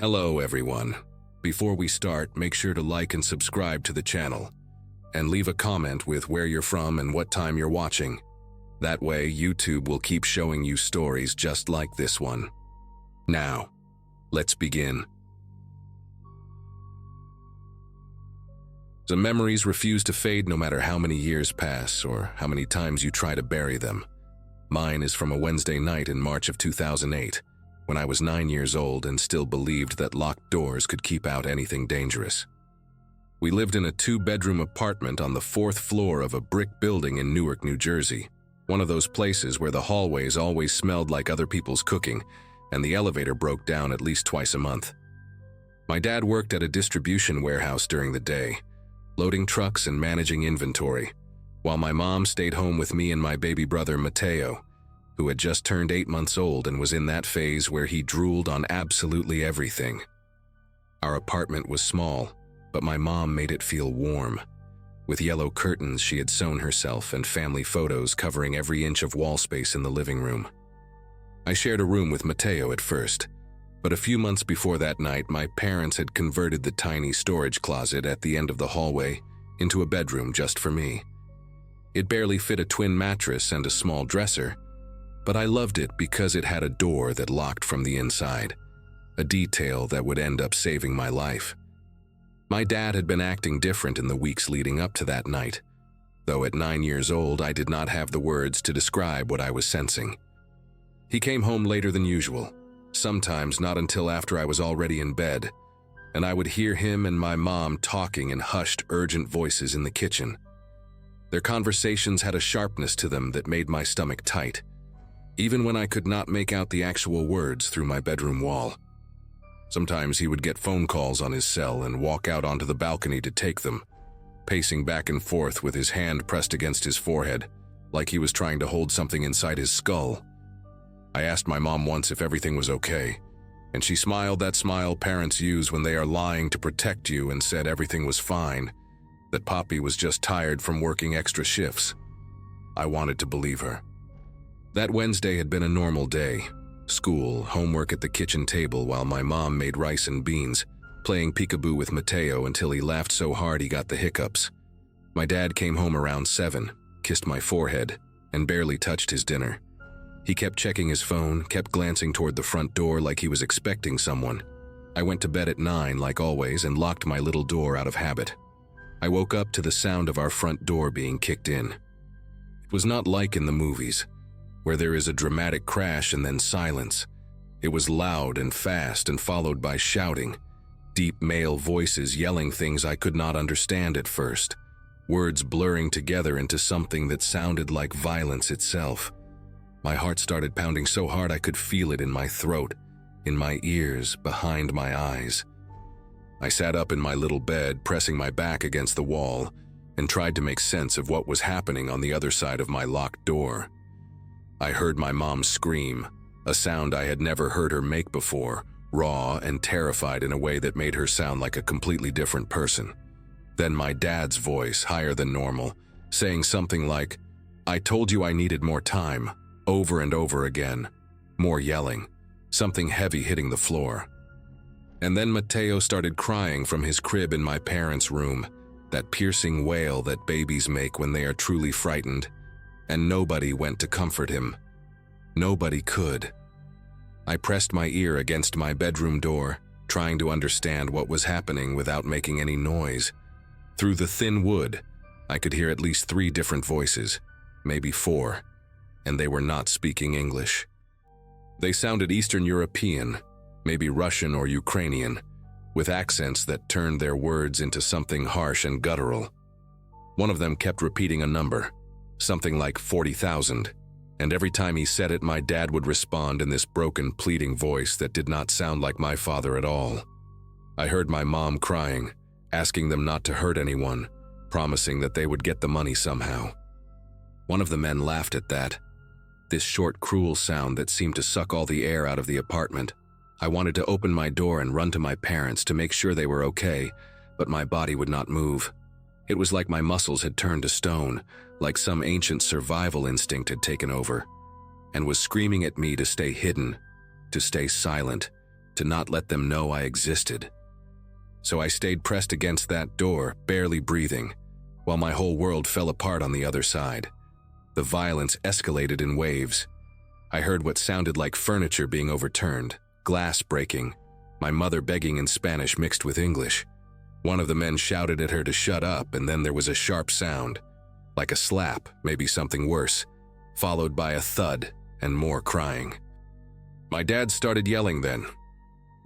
Hello everyone. Before we start, make sure to like and subscribe to the channel, and leave a comment with where you're from and what time you're watching. That way, YouTube will keep showing you stories just like this one. Now, let's begin. The memories refuse to fade no matter how many years pass or how many times you try to bury them. Mine is from a Wednesday night in March of 2008, when I was 9 years old and still believed that locked doors could keep out anything dangerous. We lived in a 2-bedroom apartment on the 4th floor of a brick building in Newark, New Jersey, one of those places where the hallways always smelled like other people's cooking and the elevator broke down at least twice a month. My dad worked at a distribution warehouse during the day, loading trucks and managing inventory, while my mom stayed home with me and my baby brother Mateo, who had just turned 8 months old and was in that phase where he drooled on absolutely everything. Our apartment was small, but my mom made it feel warm. With yellow curtains she had sewn herself and family photos covering every inch of wall space in the living room. I shared a room with Mateo at first, but a few months before that night my parents had converted the tiny storage closet at the end of the hallway into a bedroom just for me. It barely fit a twin mattress and a small dresser, but I loved it because it had a door that locked from the inside, a detail that would end up saving my life. My dad had been acting different in the weeks leading up to that night, though at 9 years old I did not have the words to describe what I was sensing. He came home later than usual, sometimes not until after I was already in bed, and I would hear him and my mom talking in hushed, urgent voices in the kitchen. Their conversations had a sharpness to them that made my stomach tight, even when I could not make out the actual words through my bedroom wall. Sometimes he would get phone calls on his cell and walk out onto the balcony to take them, pacing back and forth with his hand pressed against his forehead, like he was trying to hold something inside his skull. I asked my mom once if everything was okay, and she smiled that smile parents use when they are lying to protect you and said everything was fine, that Poppy was just tired from working extra shifts. I wanted to believe her. That Wednesday had been a normal day. School, homework at the kitchen table while my mom made rice and beans, playing peekaboo with Mateo until he laughed so hard he got the hiccups. My dad came home around 7, kissed my forehead, and barely touched his dinner. He kept checking his phone, kept glancing toward the front door like he was expecting someone. I went to bed at 9 like always and locked my little door out of habit. I woke up to the sound of our front door being kicked in. It was not like in the movies, where there is a dramatic crash and then silence. It was loud and fast and followed by shouting, deep male voices yelling things I could not understand at first, words blurring together into something that sounded like violence itself. My heart started pounding so hard I could feel it in my throat, in my ears, behind my eyes. I sat up in my little bed, pressing my back against the wall, and tried to make sense of what was happening on the other side of my locked door. I heard my mom scream, a sound I had never heard her make before, raw and terrified in a way that made her sound like a completely different person. Then my dad's voice, higher than normal, saying something like, "I told you I needed more time," over and over again. More yelling, something heavy hitting the floor. And then Mateo started crying from his crib in my parents' room, that piercing wail that babies make when they are truly frightened. And nobody went to comfort him. Nobody could. I pressed my ear against my bedroom door, trying to understand what was happening without making any noise. Through the thin wood, I could hear at least 3 different voices, maybe 4, and they were not speaking English. They sounded Eastern European, maybe Russian or Ukrainian, with accents that turned their words into something harsh and guttural. One of them kept repeating a number, something like 40,000, and every time he said it, my dad would respond in this broken, pleading voice that did not sound like my father at all. I heard my mom crying, asking them not to hurt anyone, promising that they would get the money somehow. One of the men laughed at that, this short, cruel sound that seemed to suck all the air out of the apartment. I wanted to open my door and run to my parents to make sure they were okay, but my body would not move. It was like my muscles had turned to stone, like some ancient survival instinct had taken over, and was screaming at me to stay hidden, to stay silent, to not let them know I existed. So I stayed pressed against that door, barely breathing, while my whole world fell apart on the other side. The violence escalated in waves. I heard what sounded like furniture being overturned, glass breaking, my mother begging in Spanish mixed with English. One of the men shouted at her to shut up, and then there was a sharp sound, like a slap, maybe something worse, followed by a thud and more crying. My dad started yelling then,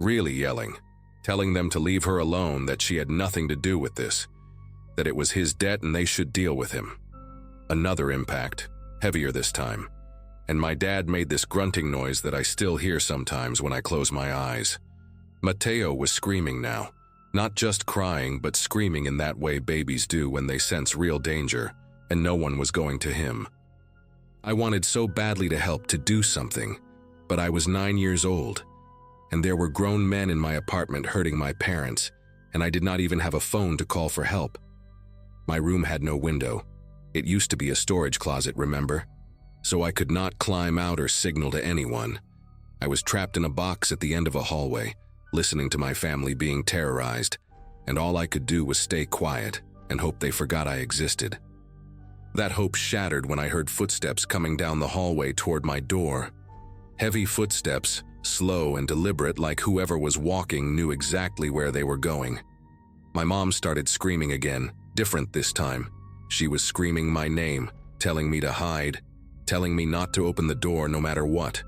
really yelling, telling them to leave her alone, that she had nothing to do with this, that it was his debt and they should deal with him. Another impact, heavier this time, and my dad made this grunting noise that I still hear sometimes when I close my eyes. Mateo was screaming now, not just crying, but screaming in that way babies do when they sense real danger, and no one was going to him. I wanted so badly to help, to do something, but I was 9 years old, and there were grown men in my apartment hurting my parents, and I did not even have a phone to call for help. My room had no window. It used to be a storage closet, remember? So I could not climb out or signal to anyone. I was trapped in a box at the end of a hallway, listening to my family being terrorized, and all I could do was stay quiet and hope they forgot I existed. That hope shattered when I heard footsteps coming down the hallway toward my door. Heavy footsteps, slow and deliberate, like whoever was walking knew exactly where they were going. My mom started screaming again, different this time. She was screaming my name, telling me to hide, telling me not to open the door no matter what.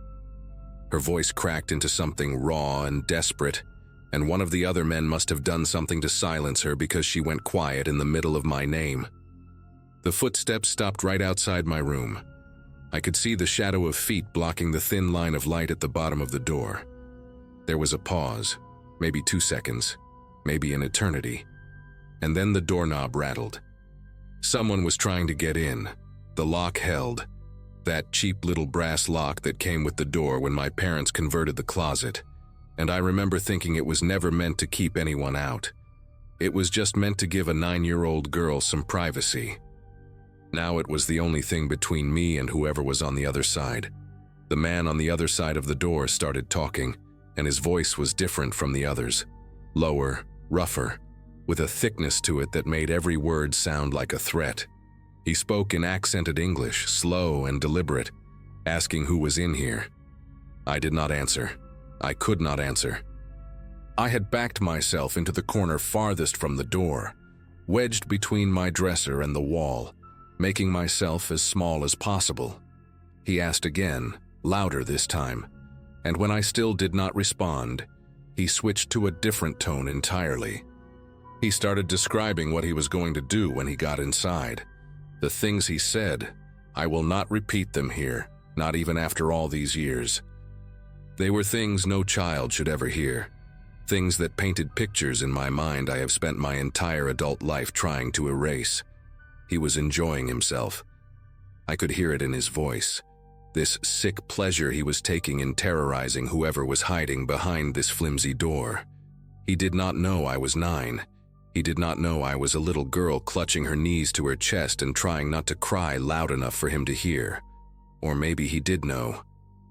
Her voice cracked into something raw and desperate, and one of the other men must have done something to silence her because she went quiet in the middle of my name. The footsteps stopped right outside my room. I could see the shadow of feet blocking the thin line of light at the bottom of the door. There was a pause, maybe 2 seconds, maybe an eternity, and then the doorknob rattled. Someone was trying to get in. The lock held, that cheap little brass lock that came with the door when my parents converted the closet, and I remember thinking it was never meant to keep anyone out. It was just meant to give a 9-year-old girl some privacy. Now it was the only thing between me and whoever was on the other side. The man on the other side of the door started talking, and his voice was different from the others. Lower, rougher, with a thickness to it that made every word sound like a threat. He spoke in accented English, slow and deliberate, asking who was in here. I did not answer. I could not answer. I had backed myself into the corner farthest from the door, wedged between my dresser and the wall, making myself as small as possible. He asked again, louder this time, and when I still did not respond, he switched to a different tone entirely. He started describing what he was going to do when he got inside. The things he said, I will not repeat them here, not even after all these years. They were things no child should ever hear, things that painted pictures in my mind I have spent my entire adult life trying to erase. He was enjoying himself. I could hear it in his voice, this sick pleasure he was taking in terrorizing whoever was hiding behind this flimsy door. He did not know I was 9. He did not know I was a little girl clutching her knees to her chest and trying not to cry loud enough for him to hear. Or maybe he did know,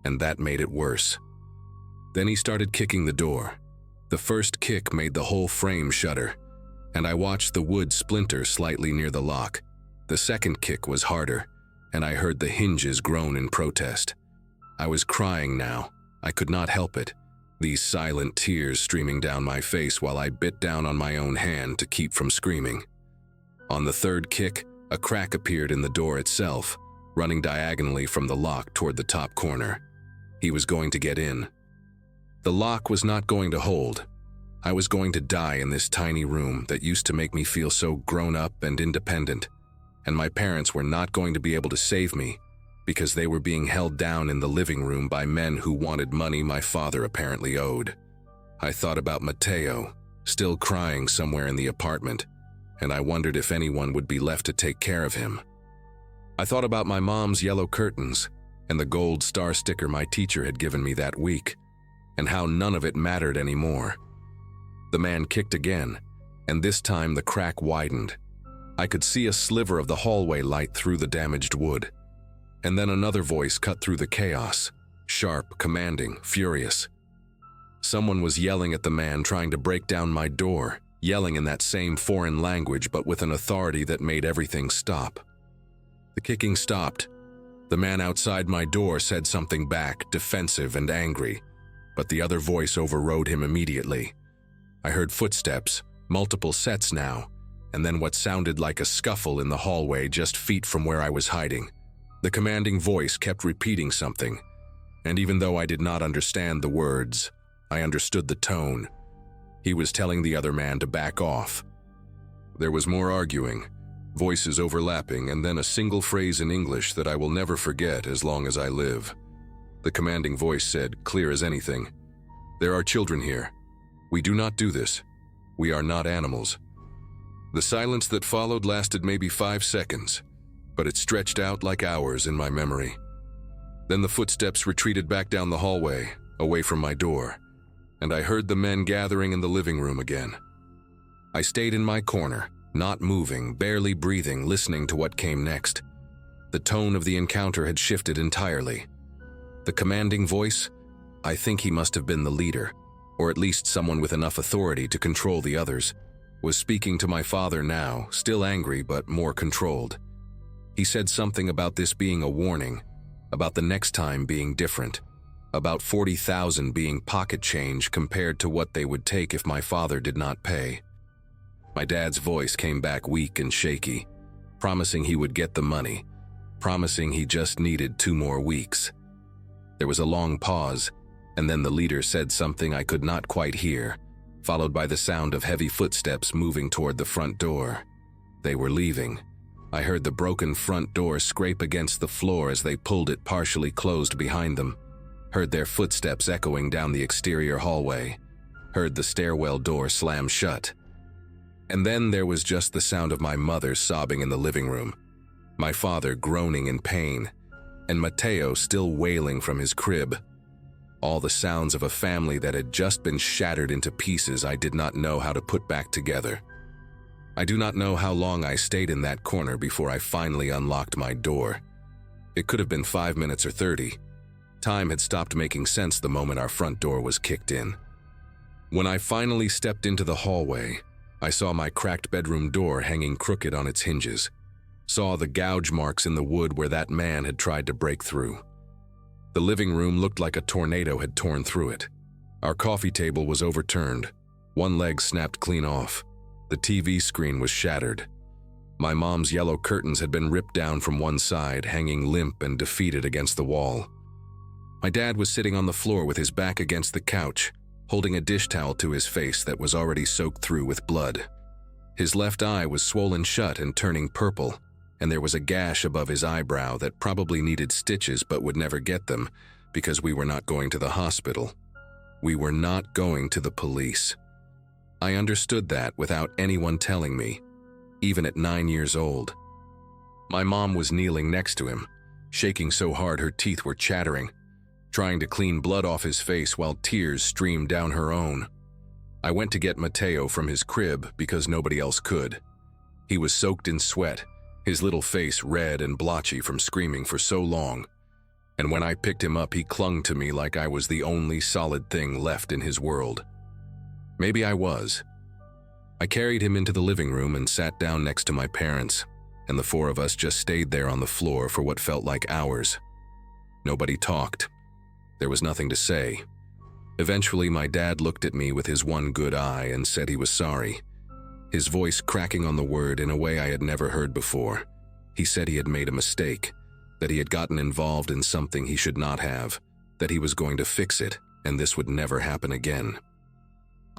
and that made it worse. Then he started kicking the door. The first kick made the whole frame shudder, and I watched the wood splinter slightly near the lock. The second kick was harder, and I heard the hinges groan in protest. I was crying now. I could not help it, these silent tears streaming down my face while I bit down on my own hand to keep from screaming. On the third kick, a crack appeared in the door itself, running diagonally from the lock toward the top corner. He was going to get in. The lock was not going to hold. I was going to die in this tiny room that used to make me feel so grown up and independent, and my parents were not going to be able to save me because they were being held down in the living room by men who wanted money my father apparently owed. I thought about Mateo, still crying somewhere in the apartment, and I wondered if anyone would be left to take care of him. I thought about my mom's yellow curtains and the gold star sticker my teacher had given me that week, and how none of it mattered anymore. The man kicked again, and this time the crack widened. I could see a sliver of the hallway light through the damaged wood. And then another voice cut through the chaos, sharp, commanding, furious. Someone was yelling at the man trying to break down my door, yelling in that same foreign language but with an authority that made everything stop. The kicking stopped. The man outside my door said something back, defensive and angry, but the other voice overrode him immediately. I heard footsteps, multiple sets now, and then what sounded like a scuffle in the hallway just feet from where I was hiding. The commanding voice kept repeating something, and even though I did not understand the words, I understood the tone. He was telling the other man to back off. There was more arguing, voices overlapping, and then a single phrase in English that I will never forget as long as I live. The commanding voice said, clear as anything, "There are children here. We do not do this. We are not animals." The silence that followed lasted maybe 5 seconds, but it stretched out like hours in my memory. Then the footsteps retreated back down the hallway, away from my door, and I heard the men gathering in the living room again. I stayed in my corner, not moving, barely breathing, listening to what came next. The tone of the encounter had shifted entirely. The commanding voice, I think he must have been the leader, or at least someone with enough authority to control the others, was speaking to my father now, still angry but more controlled. He said something about this being a warning, about the next time being different, about 40,000 being pocket change compared to what they would take if my father did not pay. My dad's voice came back weak and shaky, promising he would get the money, promising he just needed 2 more weeks. There was a long pause, and then the leader said something I could not quite hear, followed by the sound of heavy footsteps moving toward the front door. They were leaving. I heard the broken front door scrape against the floor as they pulled it partially closed behind them, heard their footsteps echoing down the exterior hallway, heard the stairwell door slam shut. And then there was just the sound of my mother sobbing in the living room, my father groaning in pain, and Mateo still wailing from his crib. All the sounds of a family that had just been shattered into pieces I did not know how to put back together. I do not know how long I stayed in that corner before I finally unlocked my door. It could have been 5 minutes or 30. Time had stopped making sense the moment our front door was kicked in. When I finally stepped into the hallway, I saw my cracked bedroom door hanging crooked on its hinges, saw the gouge marks in the wood where that man had tried to break through. The living room looked like a tornado had torn through it. Our coffee table was overturned, one leg snapped clean off. The TV screen was shattered. My mom's yellow curtains had been ripped down from one side, hanging limp and defeated against the wall. My dad was sitting on the floor with his back against the couch, holding a dish towel to his face that was already soaked through with blood. His left eye was swollen shut and turning purple, and there was a gash above his eyebrow that probably needed stitches but would never get them because we were not going to the hospital. We were not going to the police. I understood that without anyone telling me, even at 9 years old. My mom was kneeling next to him, shaking so hard her teeth were chattering, trying to clean blood off his face while tears streamed down her own. I went to get Mateo from his crib because nobody else could. He was soaked in sweat, his little face red and blotchy from screaming for so long, and when I picked him up he clung to me like I was the only solid thing left in his world. Maybe I was. I carried him into the living room and sat down next to my parents, and the 4 of us just stayed there on the floor for what felt like hours. Nobody talked. There was nothing to say. Eventually, my dad looked at me with his one good eye and said he was sorry, his voice cracking on the word in a way I had never heard before. He said he had made a mistake, that he had gotten involved in something he should not have, that he was going to fix it, and this would never happen again.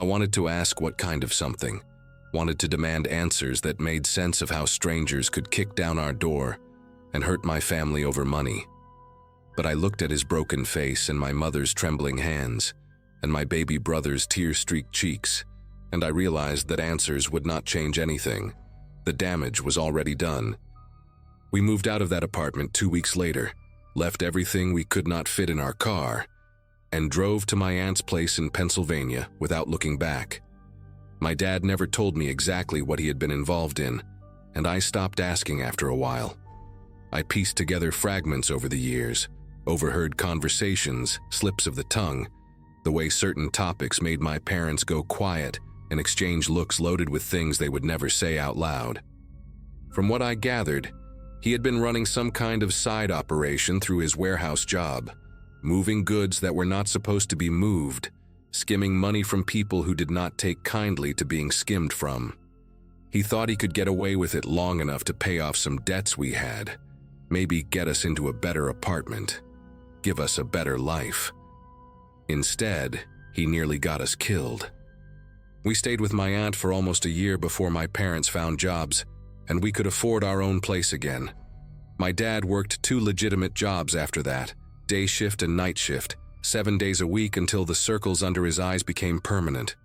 I wanted to ask what kind of something, wanted to demand answers that made sense of how strangers could kick down our door and hurt my family over money. But I looked at his broken face and my mother's trembling hands and my baby brother's tear-streaked cheeks, and I realized that answers would not change anything. The damage was already done. We moved out of that apartment 2 weeks later, left everything we could not fit in our car, and drove to my aunt's place in Pennsylvania without looking back. My dad never told me exactly what he had been involved in, and I stopped asking after a while. I pieced together fragments over the years, overheard conversations, slips of the tongue, The way certain topics made my parents go quiet and exchange looks loaded with things they would never say out loud. From what I gathered, he had been running some kind of side operation through his warehouse job, moving goods that were not supposed to be moved, skimming money from people who did not take kindly to being skimmed from. He thought he could get away with it long enough to pay off some debts we had, maybe get us into a better apartment, give us a better life. Instead, he nearly got us killed. We stayed with my aunt for almost a year before my parents found jobs, and we could afford our own place again. My dad worked 2 legitimate jobs after that, day shift and night shift, 7 days a week until the circles under his eyes became permanent.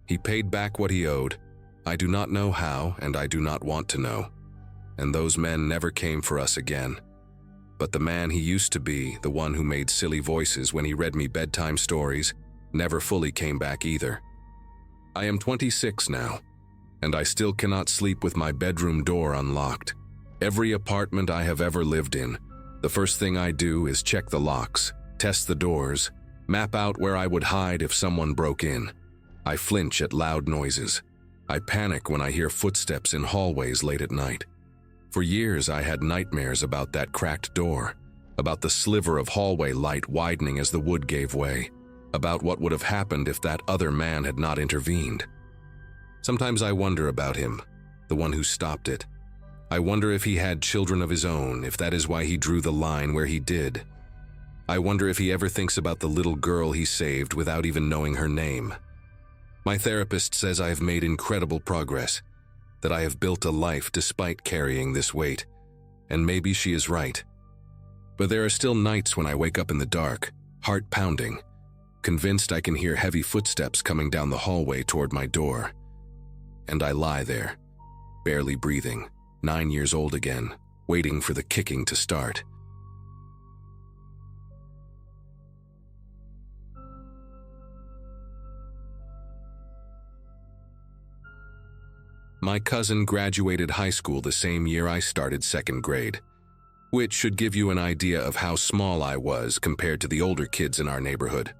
He paid back what he owed. I do not know how, and I do not want to know. And those men never came for us again. But the man he used to be, the one who made silly voices when he read me bedtime stories, never fully came back either. I am 26 now, and I still cannot sleep with my bedroom door unlocked. Every apartment I have ever lived in, the first thing I do is check the locks, test the doors, map out where I would hide if someone broke in. I flinch at loud noises. I panic when I hear footsteps in hallways late at night. For years I had nightmares about that cracked door, about the sliver of hallway light widening as the wood gave way, about what would have happened if that other man had not intervened. Sometimes I wonder about him, the one who stopped it. I wonder if he had children of his own, if that is why he drew the line where he did. I wonder if he ever thinks about the little girl he saved without even knowing her name. My therapist says I have made incredible progress, that I have built a life despite carrying this weight, and maybe she is right. But there are still nights when I wake up in the dark, heart pounding, convinced I can hear heavy footsteps coming down the hallway toward my door. And I lie there, barely breathing, 9 years old again, waiting for the kicking to start. My cousin graduated high school the same year I started 2nd grade, which should give you an idea of how small I was compared to the older kids in our neighborhood.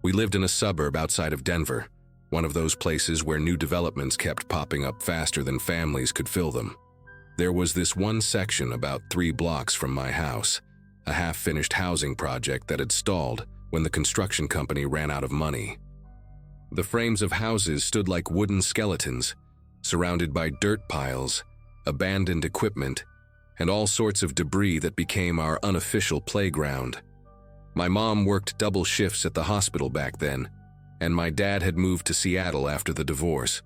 We lived in a suburb outside of Denver, one of those places where new developments kept popping up faster than families could fill them. There was this one section about 3 blocks from my house, a half-finished housing project that had stalled when the construction company ran out of money. The frames of houses stood like wooden skeletons, surrounded by dirt piles, abandoned equipment, and all sorts of debris that became our unofficial playground. My mom worked double shifts at the hospital back then, and my dad had moved to Seattle after the divorce,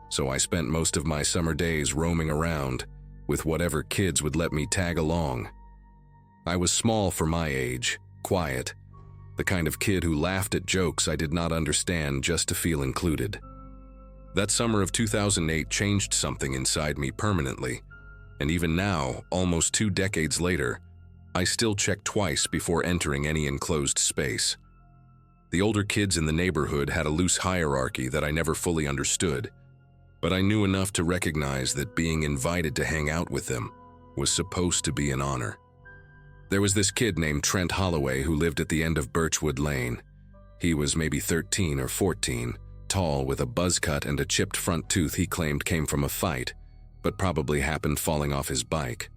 so I spent most of my summer days roaming around with whatever kids would let me tag along. I was small for my age, quiet, the kind of kid who laughed at jokes I did not understand just to feel included. That summer of 2008 changed something inside me permanently, and even now, almost 2 decades later, I still check twice before entering any enclosed space. The older kids in the neighborhood had a loose hierarchy that I never fully understood, but I knew enough to recognize that being invited to hang out with them was supposed to be an honor. There was this kid named Trent Holloway who lived at the end of Birchwood Lane. He was maybe 13 or 14, tall with a buzz cut and a chipped front tooth he claimed came from a fight, but probably happened falling off his bike.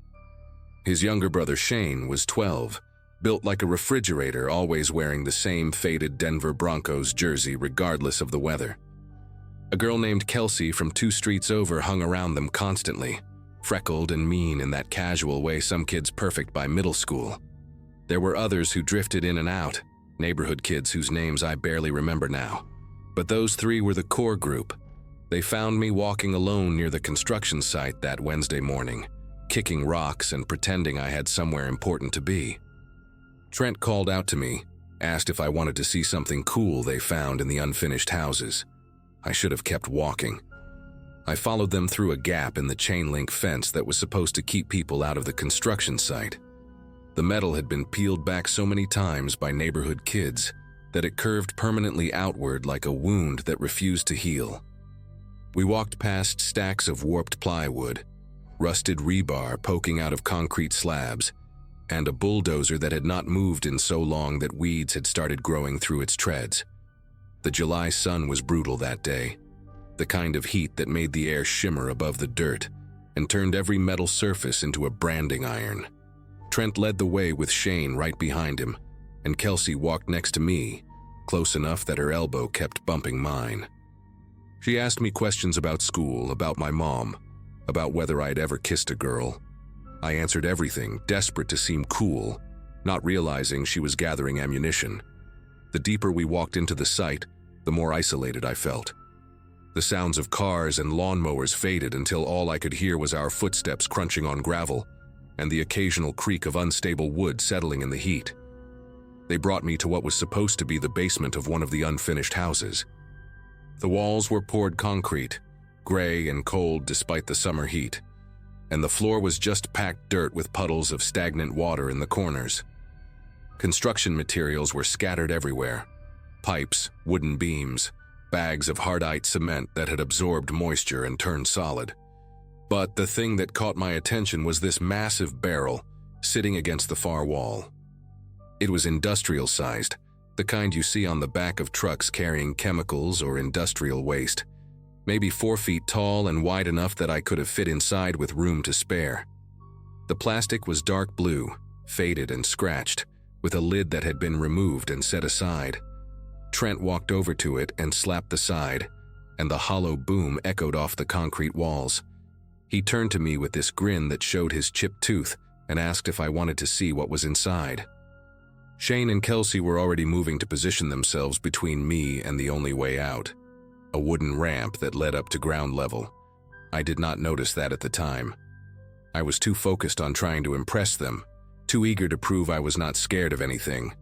His younger brother Shane was 12, built like a refrigerator, always wearing the same faded Denver Broncos jersey regardless of the weather. A girl named Kelsey from 2 streets over hung around them constantly, freckled and mean in that casual way some kids perfect by middle school. There were others who drifted in and out, neighborhood kids whose names I barely remember now. But those 3 were the core group. They found me walking alone near the construction site that Wednesday morning, kicking rocks and pretending I had somewhere important to be. Trent called out to me, asked if I wanted to see something cool they found in the unfinished houses. I should have kept walking. I followed them through a gap in the chain-link fence that was supposed to keep people out of the construction site. The metal had been peeled back so many times by neighborhood kids that it curved permanently outward like a wound that refused to heal. We walked past stacks of warped plywood, rusted rebar poking out of concrete slabs, and a bulldozer that had not moved in so long that weeds had started growing through its treads. The July sun was brutal that day, the kind of heat that made the air shimmer above the dirt and turned every metal surface into a branding iron. Trent led the way with Shane right behind him, and Kelsey walked next to me, close enough that her elbow kept bumping mine. She asked me questions about school, about my mom, about whether I'd ever kissed a girl. I answered everything, desperate to seem cool, not realizing she was gathering ammunition. The deeper we walked into the site, the more isolated I felt. The sounds of cars and lawnmowers faded until all I could hear was our footsteps crunching on gravel and the occasional creak of unstable wood settling in the heat. They brought me to what was supposed to be the basement of one of the unfinished houses. The walls were poured concrete, gray and cold despite the summer heat, and the floor was just packed dirt with puddles of stagnant water in the corners. Construction materials were scattered everywhere: pipes, wooden beams, bags of hardite cement that had absorbed moisture and turned solid. But the thing that caught my attention was this massive barrel sitting against the far wall. It was industrial-sized, the kind you see on the back of trucks carrying chemicals or industrial waste, maybe 4 feet tall and wide enough that I could have fit inside with room to spare. The plastic was dark blue, faded and scratched, with a lid that had been removed and set aside. Trent walked over to it and slapped the side, and the hollow boom echoed off the concrete walls. He turned to me with this grin that showed his chipped tooth and asked if I wanted to see what was inside. Shane and Kelsey were already moving to position themselves between me and the only way out, a wooden ramp that led up to ground level. I did not notice that at the time. I was too focused on trying to impress them, too eager to prove I was not scared of anything.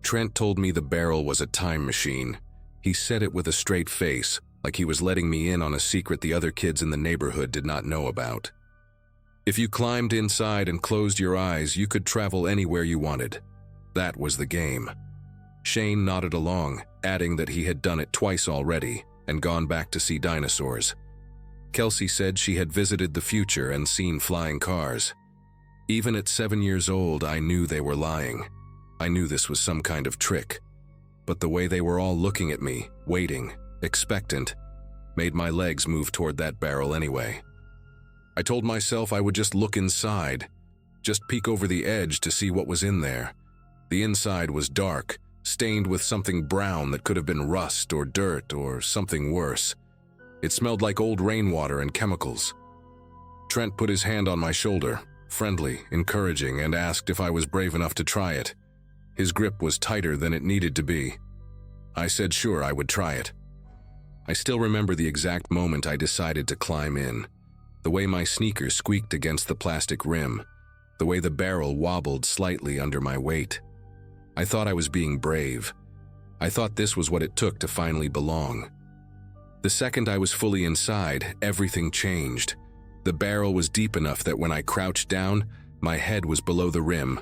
Trent told me the barrel was a time machine. He said it with a straight face, like he was letting me in on a secret the other kids in the neighborhood did not know about. If you climbed inside and closed your eyes, you could travel anywhere you wanted. That was the game. Shane nodded along, adding that he had done it twice already and gone back to see dinosaurs. Kelsey said she had visited the future and seen flying cars. Even at 7 years old, I knew they were lying. I knew this was some kind of trick. But the way they were all looking at me, waiting, expectant, made my legs move toward that barrel anyway. I told myself I would just look inside, just peek over the edge to see what was in there. The inside was dark, stained with something brown that could have been rust or dirt or something worse. It smelled like old rainwater and chemicals. Trent put his hand on my shoulder, friendly, encouraging, and asked if I was brave enough to try it. His grip was tighter than it needed to be. I said sure I would try it. I still remember the exact moment I decided to climb in, the way my sneakers squeaked against the plastic rim, the way the barrel wobbled slightly under my weight. I thought I was being brave. I thought this was what it took to finally belong. The second I was fully inside, everything changed. The barrel was deep enough that when I crouched down, my head was below the rim.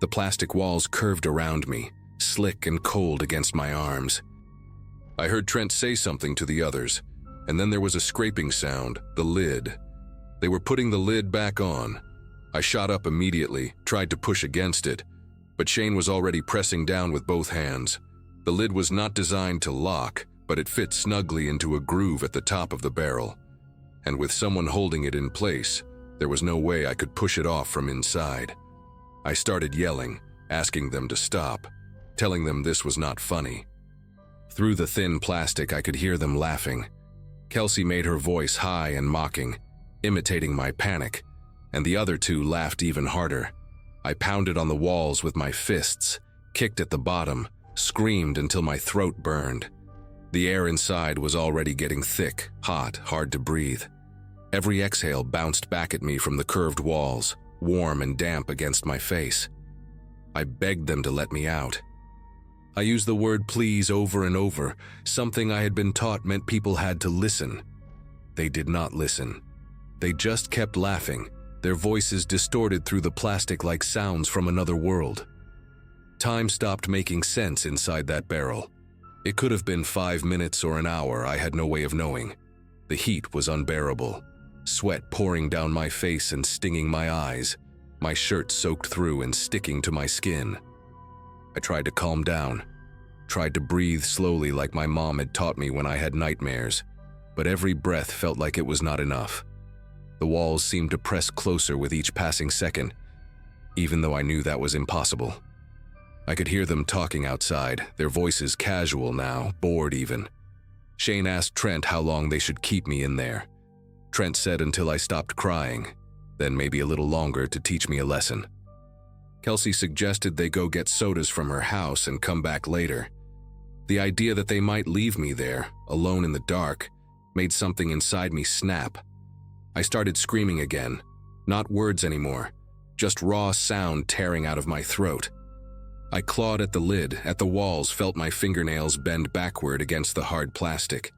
The plastic walls curved around me, slick and cold against my arms. I heard Trent say something to the others, and then there was a scraping sound, the lid. They were putting the lid back on. I shot up immediately, tried to push against it, but Shane was already pressing down with both hands. The lid was not designed to lock, but it fit snugly into a groove at the top of the barrel. And with someone holding it in place, there was no way I could push it off from inside. I started yelling, asking them to stop, telling them this was not funny. Through the thin plastic, I could hear them laughing. Kelsey made her voice high and mocking, imitating my panic, and the other two laughed even harder. I pounded on the walls with my fists, kicked at the bottom, screamed until my throat burned. The air inside was already getting thick, hot, hard to breathe. Every exhale bounced back at me from the curved walls, warm and damp against my face. I begged them to let me out. I used the word please over and over, something I had been taught meant people had to listen. They did not listen. They just kept laughing, their voices distorted through the plastic like sounds from another world. Time stopped making sense inside that barrel. It could have been 5 minutes or an hour, I had no way of knowing. The heat was unbearable, sweat pouring down my face and stinging my eyes, my shirt soaked through and sticking to my skin. I tried to calm down, tried to breathe slowly like my mom had taught me when I had nightmares, but every breath felt like it was not enough. The walls seemed to press closer with each passing second, even though I knew that was impossible. I could hear them talking outside, their voices casual now, bored even. Shane asked Trent how long they should keep me in there. Trent said until I stopped crying, then maybe a little longer to teach me a lesson. Kelsey suggested they go get sodas from her house and come back later. The idea that they might leave me there, alone in the dark, made something inside me snap. I started screaming again, not words anymore, just raw sound tearing out of my throat. I clawed at the lid, at the walls, felt my fingernails bend backward against the hard plastic.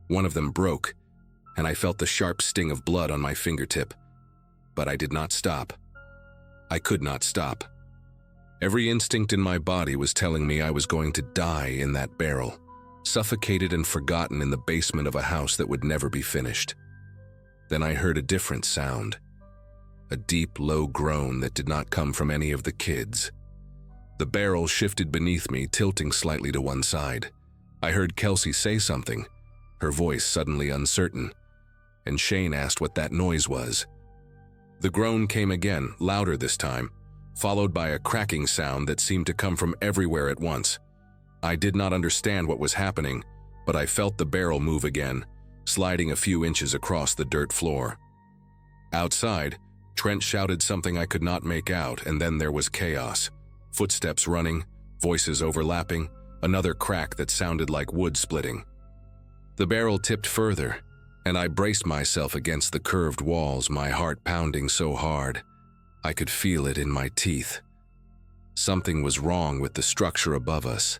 One of them broke, and I felt the sharp sting of blood on my fingertip. But I did not stop. I could not stop. Every instinct in my body was telling me I was going to die in that barrel, suffocated and forgotten in the basement of a house that would never be finished. Then I heard a different sound, a deep, low groan that did not come from any of the kids. The barrel shifted beneath me, tilting slightly to one side. I heard Kelsey say something, her voice suddenly uncertain, and Shane asked what that noise was. The groan came again, louder this time, followed by a cracking sound that seemed to come from everywhere at once. I did not understand what was happening, but I felt the barrel move again, sliding a few inches across the dirt floor. Outside, Trent shouted something I could not make out, and then there was chaos. Footsteps running, voices overlapping, another crack that sounded like wood splitting. The barrel tipped further, and I braced myself against the curved walls, my heart pounding so hard. I could feel it in my teeth. Something was wrong with the structure above us.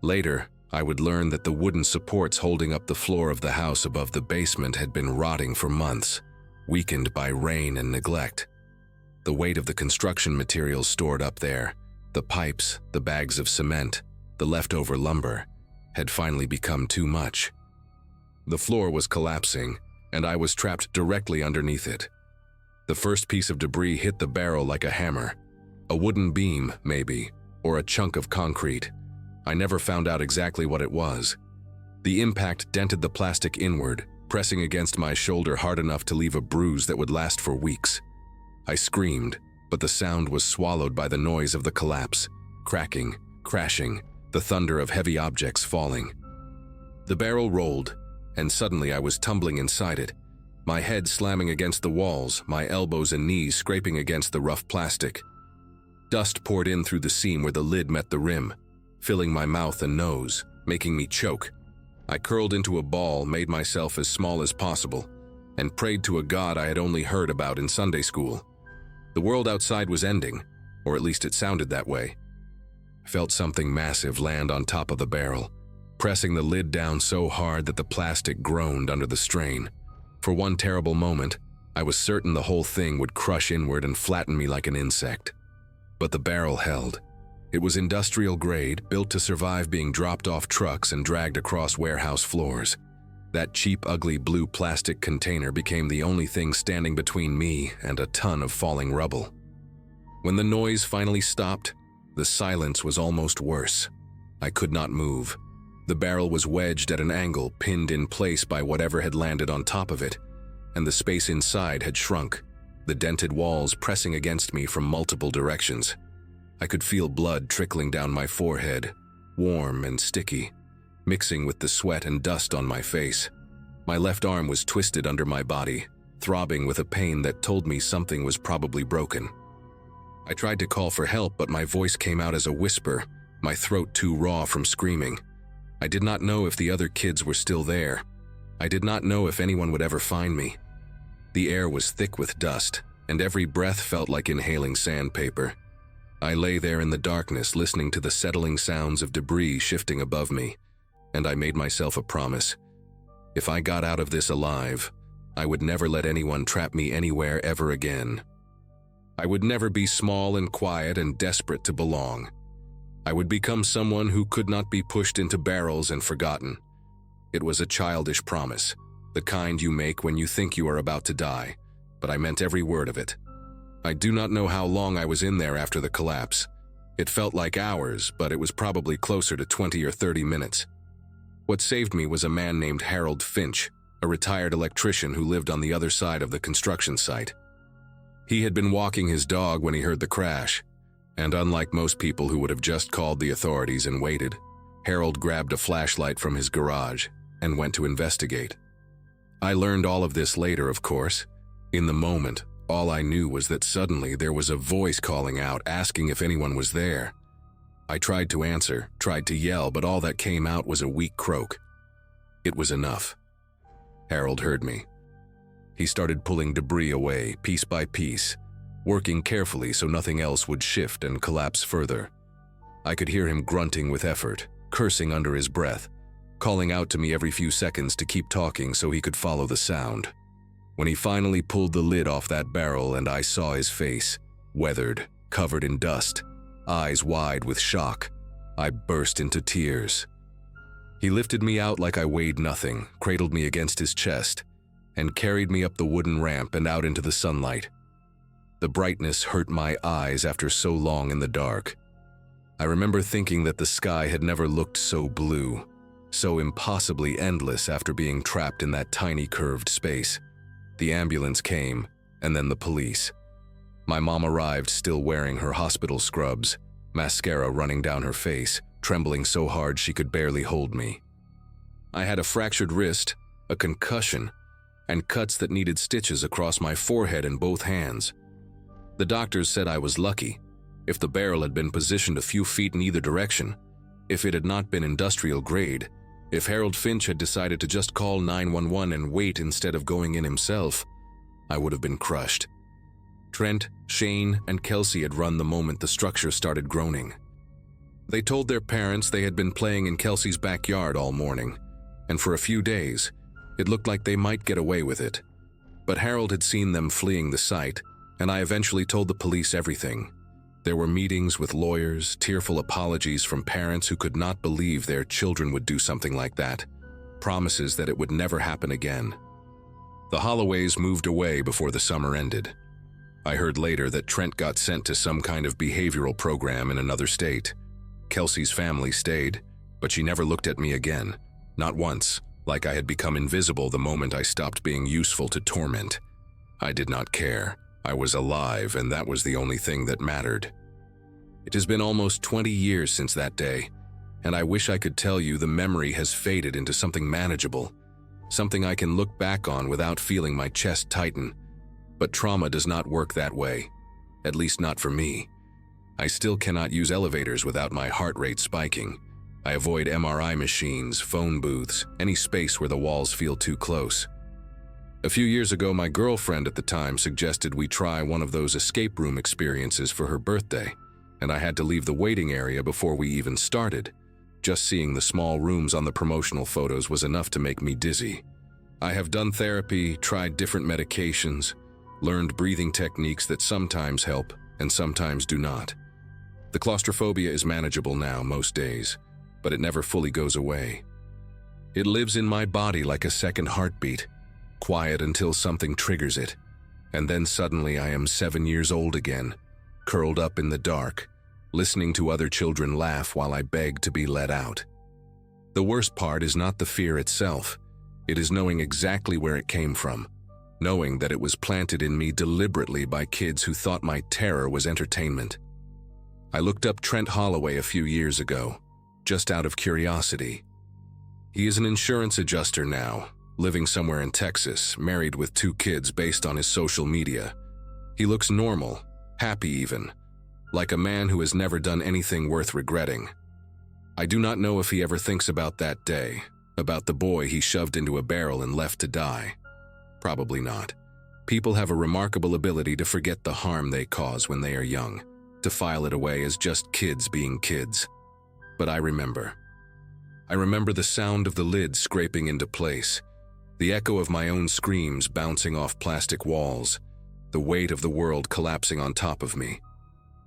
Later, I would learn that the wooden supports holding up the floor of the house above the basement had been rotting for months, weakened by rain and neglect. The weight of the construction materials stored up there, the pipes, the bags of cement, the leftover lumber, had finally become too much. The floor was collapsing, and I was trapped directly underneath it. The first piece of debris hit the barrel like a hammer. A wooden beam, maybe, or a chunk of concrete. I never found out exactly what it was. The impact dented the plastic inward, pressing against my shoulder hard enough to leave a bruise that would last for weeks. I screamed, but the sound was swallowed by the noise of the collapse, cracking, crashing, the thunder of heavy objects falling. The barrel rolled, and suddenly I was tumbling inside it, my head slamming against the walls, my elbows and knees scraping against the rough plastic. Dust poured in through the seam where the lid met the rim, filling my mouth and nose, making me choke. I curled into a ball, made myself as small as possible, and prayed to a God I had only heard about in Sunday school. The world outside was ending, or at least it sounded that way. I felt something massive land on top of the barrel, pressing the lid down so hard that the plastic groaned under the strain. For one terrible moment, I was certain the whole thing would crush inward and flatten me like an insect. But the barrel held. It was industrial grade, built to survive being dropped off trucks and dragged across warehouse floors. That cheap, ugly blue plastic container became the only thing standing between me and a ton of falling rubble. When the noise finally stopped, the silence was almost worse. I could not move. The barrel was wedged at an angle, pinned in place by whatever had landed on top of it, and the space inside had shrunk, the dented walls pressing against me from multiple directions. I could feel blood trickling down my forehead, warm and sticky, mixing with the sweat and dust on my face. My left arm was twisted under my body, throbbing with a pain that told me something was probably broken. I tried to call for help, but my voice came out as a whisper, my throat too raw from screaming. I did not know if the other kids were still there. I did not know if anyone would ever find me. The air was thick with dust, and every breath felt like inhaling sandpaper. I lay there in the darkness, listening to the settling sounds of debris shifting above me, and I made myself a promise. If I got out of this alive, I would never let anyone trap me anywhere ever again. I would never be small and quiet and desperate to belong. I would become someone who could not be pushed into barrels and forgotten. It was a childish promise, the kind you make when you think you are about to die, but I meant every word of it. I do not know how long I was in there after the collapse. It felt like hours, but it was probably closer to 20 or 30 minutes. What saved me was a man named Harold Finch, a retired electrician who lived on the other side of the construction site. He had been walking his dog when he heard the crash, and unlike most people who would have just called the authorities and waited, Harold grabbed a flashlight from his garage and went to investigate. I learned all of this later, of course. In the moment, all I knew was that suddenly there was a voice calling out, asking if anyone was there. I tried to answer, tried to yell, but all that came out was a weak croak. It was enough. Harold heard me. He started pulling debris away, piece by piece, working carefully so nothing else would shift and collapse further. I could hear him grunting with effort, cursing under his breath, calling out to me every few seconds to keep talking so he could follow the sound. When he finally pulled the lid off that barrel and I saw his face, weathered, covered in dust, eyes wide with shock, I burst into tears. He lifted me out like I weighed nothing, cradled me against his chest, and carried me up the wooden ramp and out into the sunlight. The brightness hurt my eyes after so long in the dark. I remember thinking that the sky had never looked so blue, so impossibly endless after being trapped in that tiny curved space. The ambulance came, and then the police. My mom arrived still wearing her hospital scrubs, mascara running down her face, trembling so hard she could barely hold me. I had a fractured wrist, a concussion, and cuts that needed stitches across my forehead and both hands. The doctors said I was lucky. If the barrel had been positioned a few feet in either direction, if it had not been industrial grade, if Harold Finch had decided to just call 911 and wait instead of going in himself, I would have been crushed. Trent, Shane, and Kelsey had run the moment the structure started groaning. They told their parents they had been playing in Kelsey's backyard all morning, and for a few days, it looked like they might get away with it. But Harold had seen them fleeing the site, and I eventually told the police everything. There were meetings with lawyers, tearful apologies from parents who could not believe their children would do something like that, promises that it would never happen again. The Holloways moved away before the summer ended. I heard later that Trent got sent to some kind of behavioral program in another state. Kelsey's family stayed, but she never looked at me again, not once, like I had become invisible the moment I stopped being useful to torment. I did not care. I was alive, and that was the only thing that mattered. It has been almost 20 years since that day, and I wish I could tell you the memory has faded into something manageable, something I can look back on without feeling my chest tighten. But trauma does not work that way, at least not for me. I still cannot use elevators without my heart rate spiking. I avoid MRI machines, phone booths, any space where the walls feel too close. A few years ago, my girlfriend at the time suggested we try one of those escape room experiences for her birthday, and I had to leave the waiting area before we even started. Just seeing the small rooms on the promotional photos was enough to make me dizzy. I have done therapy, tried different medications, learned breathing techniques that sometimes help and sometimes do not. The claustrophobia is manageable now most days, but it never fully goes away. It lives in my body like a second heartbeat, quiet until something triggers it, and then suddenly I am 7 years old again, curled up in the dark, listening to other children laugh while I beg to be let out. The worst part is not the fear itself. It is knowing exactly where it came from, knowing that it was planted in me deliberately by kids who thought my terror was entertainment. I looked up Trent Holloway a few years ago, just out of curiosity. He is an insurance adjuster now, living somewhere in Texas, married with 2 kids based on his social media. He looks normal, happy even, like a man who has never done anything worth regretting. I do not know if he ever thinks about that day, about the boy he shoved into a barrel and left to die. Probably not. People have a remarkable ability to forget the harm they cause when they are young, to file it away as just kids being kids. But I remember. I remember the sound of the lid scraping into place, the echo of my own screams bouncing off plastic walls, the weight of the world collapsing on top of me.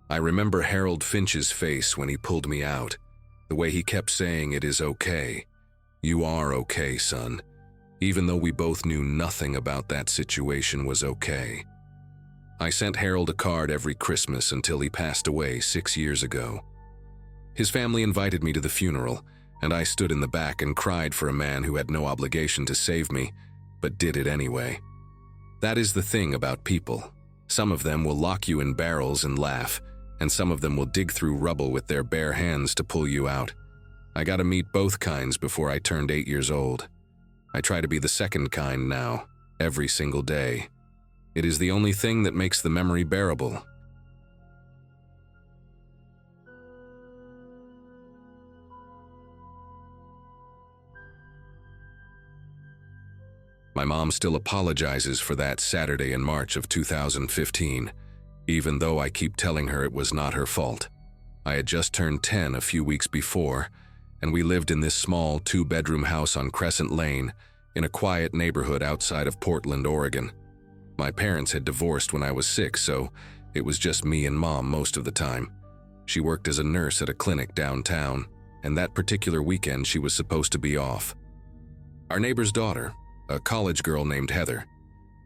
I remember Harold Finch's face when he pulled me out, the way he kept saying, "It is okay. You are okay, son," even though we both knew nothing about that situation was okay. I sent Harold a card every Christmas until he passed away 6 years ago. His family invited me to the funeral, and I stood in the back and cried for a man who had no obligation to save me, but did it anyway. That is the thing about people. Some of them will lock you in barrels and laugh, and some of them will dig through rubble with their bare hands to pull you out. I got to meet both kinds before I turned 8 years old. I try to be the second kind now, every single day. It is the only thing that makes the memory bearable. My mom still apologizes for that Saturday in March of 2015, even though I keep telling her it was not her fault. I had just turned 10 a few weeks before, and we lived in this small 2-bedroom house on Crescent Lane in a quiet neighborhood outside of Portland, Oregon. My parents had divorced when I was 6, so it was just me and Mom most of the time. She worked as a nurse at a clinic downtown, and that particular weekend she was supposed to be off. Our neighbor's daughter, a college girl named Heather,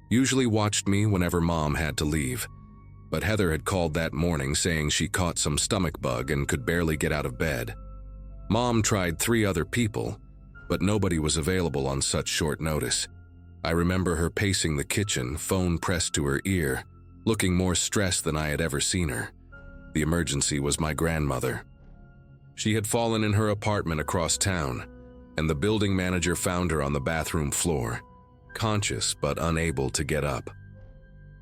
usually watched me whenever Mom had to leave. But Heather had called that morning saying she caught some stomach bug and could barely get out of bed. Mom tried 3 other people, but nobody was available on such short notice. I remember her pacing the kitchen, phone pressed to her ear, looking more stressed than I had ever seen her. The emergency was my grandmother. She had fallen in her apartment across town, and the building manager found her on the bathroom floor, conscious but unable to get up.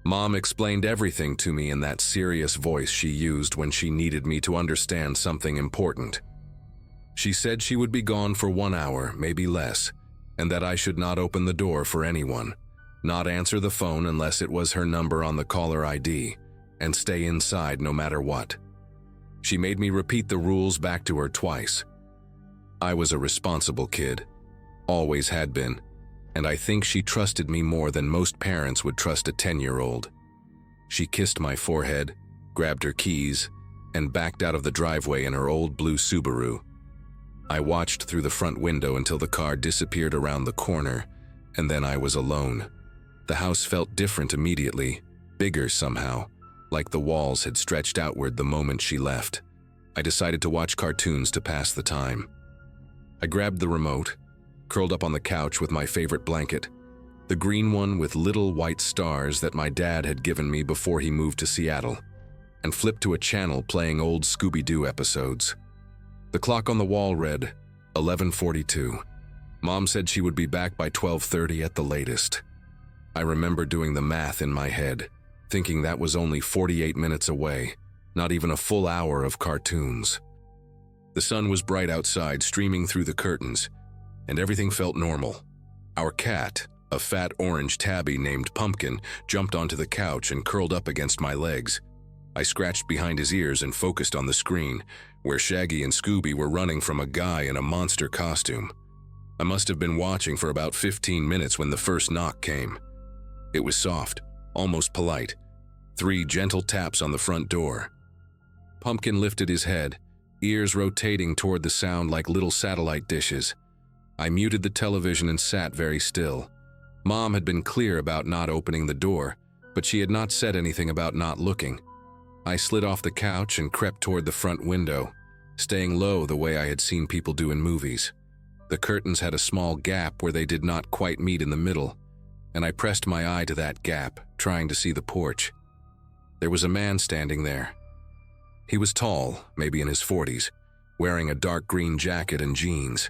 Mom explained everything to me in that serious voice she used when she needed me to understand something important. She said she would be gone for 1 hour, maybe less, and that I should not open the door for anyone, not answer the phone unless it was her number on the caller ID, and stay inside no matter what. She made me repeat the rules back to her twice. I was a responsible kid, always had been, and I think she trusted me more than most parents would trust a 10-year-old. She kissed my forehead, grabbed her keys, and backed out of the driveway in her old blue Subaru. I watched through the front window until the car disappeared around the corner, and then I was alone. The house felt different immediately, bigger somehow, like the walls had stretched outward the moment she left. I decided to watch cartoons to pass the time. I grabbed the remote, curled up on the couch with my favorite blanket, the green one with little white stars that my dad had given me before he moved to Seattle, and flipped to a channel playing old Scooby-Doo episodes. The clock on the wall read 11:42. Mom said she would be back by 12:30 at the latest. I remember doing the math in my head, thinking that was only 48 minutes away, not even a full hour of cartoons. The sun was bright outside, streaming through the curtains, and everything felt normal. Our cat, a fat orange tabby named Pumpkin, jumped onto the couch and curled up against my legs. I scratched behind his ears and focused on the screen, where Shaggy and Scooby were running from a guy in a monster costume. I must have been watching for about 15 minutes when the first knock came. It was soft, almost polite. 3 gentle taps on the front door. Pumpkin lifted his head, ears rotating toward the sound like little satellite dishes. I muted the television and sat very still. Mom had been clear about not opening the door, but she had not said anything about not looking. I slid off the couch and crept toward the front window, staying low the way I had seen people do in movies. The curtains had a small gap where they did not quite meet in the middle, and I pressed my eye to that gap, trying to see the porch. There was a man standing there. He was tall, maybe in his 40s, wearing a dark green jacket and jeans.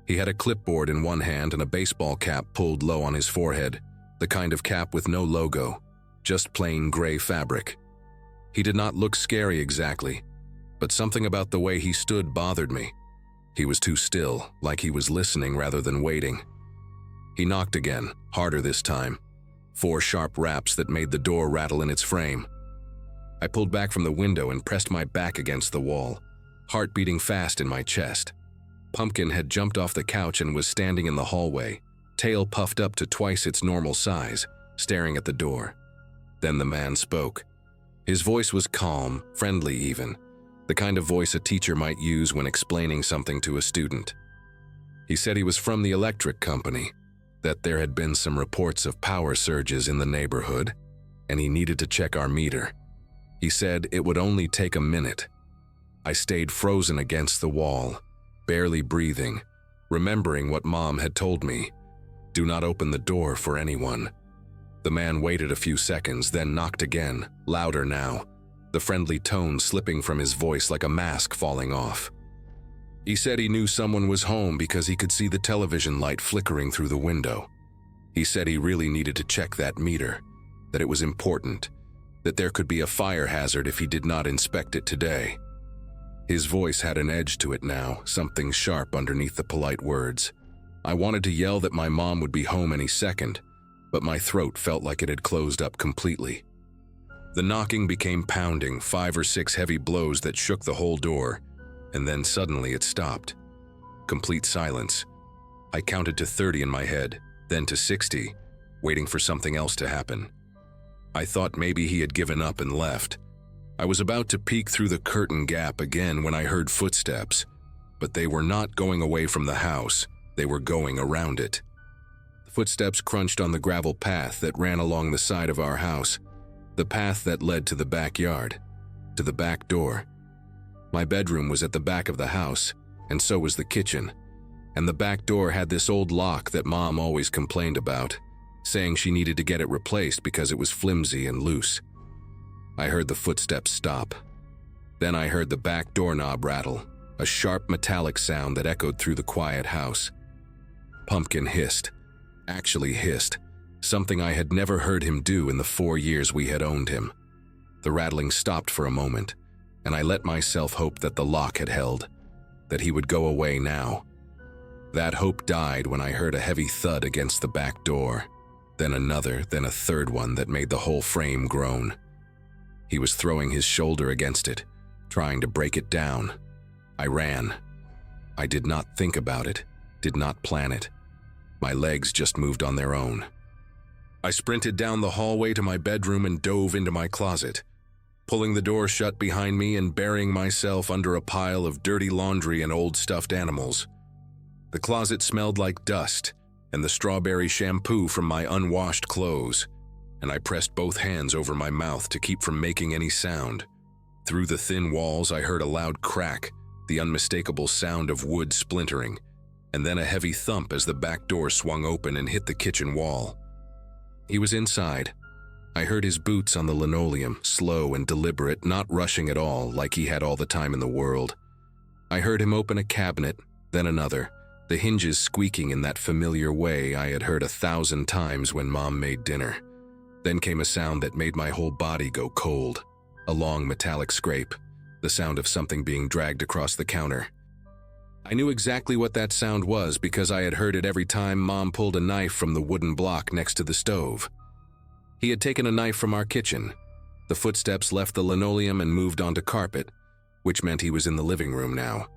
He had a clipboard in one hand and a baseball cap pulled low on his forehead, the kind of cap with no logo, just plain gray fabric. He did not look scary exactly, but something about the way he stood bothered me. He was too still, like he was listening rather than waiting. He knocked again, harder this time. 4 sharp raps that made the door rattle in its frame. I pulled back from the window and pressed my back against the wall, heart beating fast in my chest. Pumpkin had jumped off the couch and was standing in the hallway, tail puffed up to twice its normal size, staring at the door. Then the man spoke. His voice was calm, friendly even, the kind of voice a teacher might use when explaining something to a student. He said he was from the electric company, that there had been some reports of power surges in the neighborhood, and he needed to check our meter. He said it would only take a minute. I stayed frozen against the wall, barely breathing, remembering what Mom had told me. Do not open the door for anyone. The man waited a few seconds, then knocked again, louder now, the friendly tone slipping from his voice like a mask falling off. He said he knew someone was home because he could see the television light flickering through the window. He said he really needed to check that meter, that it was important, that there could be a fire hazard if he did not inspect it today. His voice had an edge to it now, something sharp underneath the polite words. I wanted to yell that my mom would be home any second, but my throat felt like it had closed up completely. The knocking became pounding, 5 or 6 heavy blows that shook the whole door, and then suddenly it stopped. Complete silence. I counted to 30 in my head, then to 60, waiting for something else to happen. I thought maybe he had given up and left. I was about to peek through the curtain gap again when I heard footsteps, but they were not going away from the house, they were going around it. The footsteps crunched on the gravel path that ran along the side of our house, the path that led to the backyard, to the back door. My bedroom was at the back of the house, and so was the kitchen, and the back door had this old lock that Mom always complained about, saying she needed to get it replaced because it was flimsy and loose. I heard the footsteps stop. Then I heard the back doorknob rattle, a sharp metallic sound that echoed through the quiet house. Pumpkin hissed, actually hissed, something I had never heard him do in the 4 years we had owned him. The rattling stopped for a moment, and I let myself hope that the lock had held, that he would go away now. That hope died when I heard a heavy thud against the back door, then another, then a third one that made the whole frame groan. He was throwing his shoulder against it, trying to break it down. I ran. I did not think about it, did not plan it. My legs just moved on their own. I sprinted down the hallway to my bedroom and dove into my closet, pulling the door shut behind me and burying myself under a pile of dirty laundry and old stuffed animals. The closet smelled like dust and the strawberry shampoo from my unwashed clothes, and I pressed both hands over my mouth to keep from making any sound. Through the thin walls, I heard a loud crack, the unmistakable sound of wood splintering, and then a heavy thump as the back door swung open and hit the kitchen wall. He was inside. I heard his boots on the linoleum, slow and deliberate, not rushing at all, like he had all the time in the world. I heard him open a cabinet, then another, the hinges squeaking in that familiar way I had heard 1,000 times when Mom made dinner. Then came a sound that made my whole body go cold, a long metallic scrape, the sound of something being dragged across the counter. I knew exactly what that sound was because I had heard it every time Mom pulled a knife from the wooden block next to the stove. He had taken a knife from our kitchen. The footsteps left the linoleum and moved onto carpet, which meant he was in the living room now.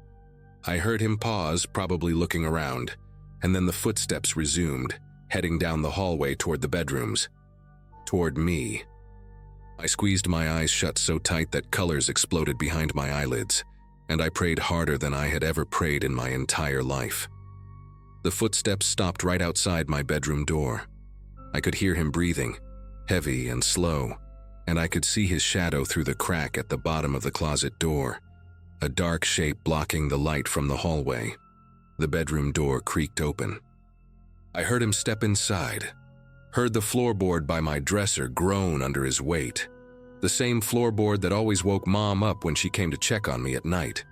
I heard him pause, probably looking around, and then the footsteps resumed, heading down the hallway toward the bedrooms. Toward me. I squeezed my eyes shut so tight that colors exploded behind my eyelids, and I prayed harder than I had ever prayed in my entire life. The footsteps stopped right outside my bedroom door. I could hear him breathing, heavy and slow, and I could see his shadow through the crack at the bottom of the closet door, a dark shape blocking the light from the hallway. The bedroom door creaked open. I heard him step inside, heard the floorboard by my dresser groan under his weight, the same floorboard that always woke Mom up when she came to check on me at night.